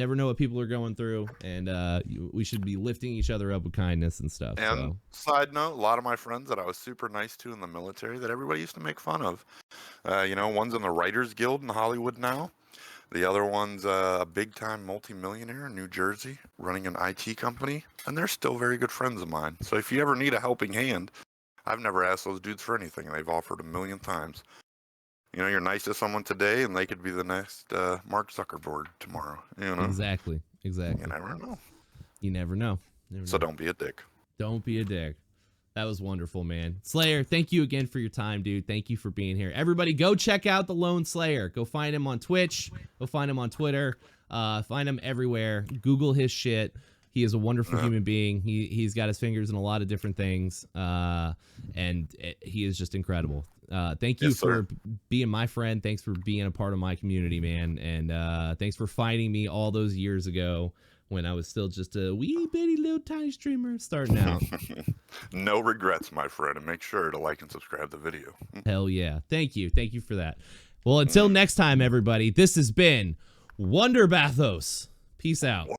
Speaker 1: never know what people are going through, and we should be lifting each other up with kindness and stuff.
Speaker 2: And side note, a lot of my friends that I was super nice to in the military that everybody used to make fun of. You know, one's in the Writers Guild in Hollywood now. The other one's a big-time multimillionaire in New Jersey running an IT company, and they're still very good friends of mine. So if you ever need a helping hand, I've never asked those dudes for anything. They've offered 1 million times. You know, you're nice to someone today, and they could be the next Mark Zuckerberg tomorrow. You know,
Speaker 1: exactly.
Speaker 2: You never know. So don't be a dick.
Speaker 1: Don't be a dick. That was wonderful, man. Slayer, thank you again for your time, dude. Thank you for being here. Everybody, go check out the Lone Slayer. Go find him on Twitch. Go find him on Twitter. Find him everywhere. Google his shit. He is a wonderful human being. He's got his fingers in a lot of different things, and he is just incredible. Thank you for being my friend. Thanks for being a part of my community, man. And thanks for finding me all those years ago when I was still just a wee bitty little tiny streamer starting out.
Speaker 2: No regrets, my friend, and make sure to like and subscribe the video.
Speaker 1: Hell yeah. Thank you for that. Well, until next time, everybody, this has been Wonder Bathos. Peace out.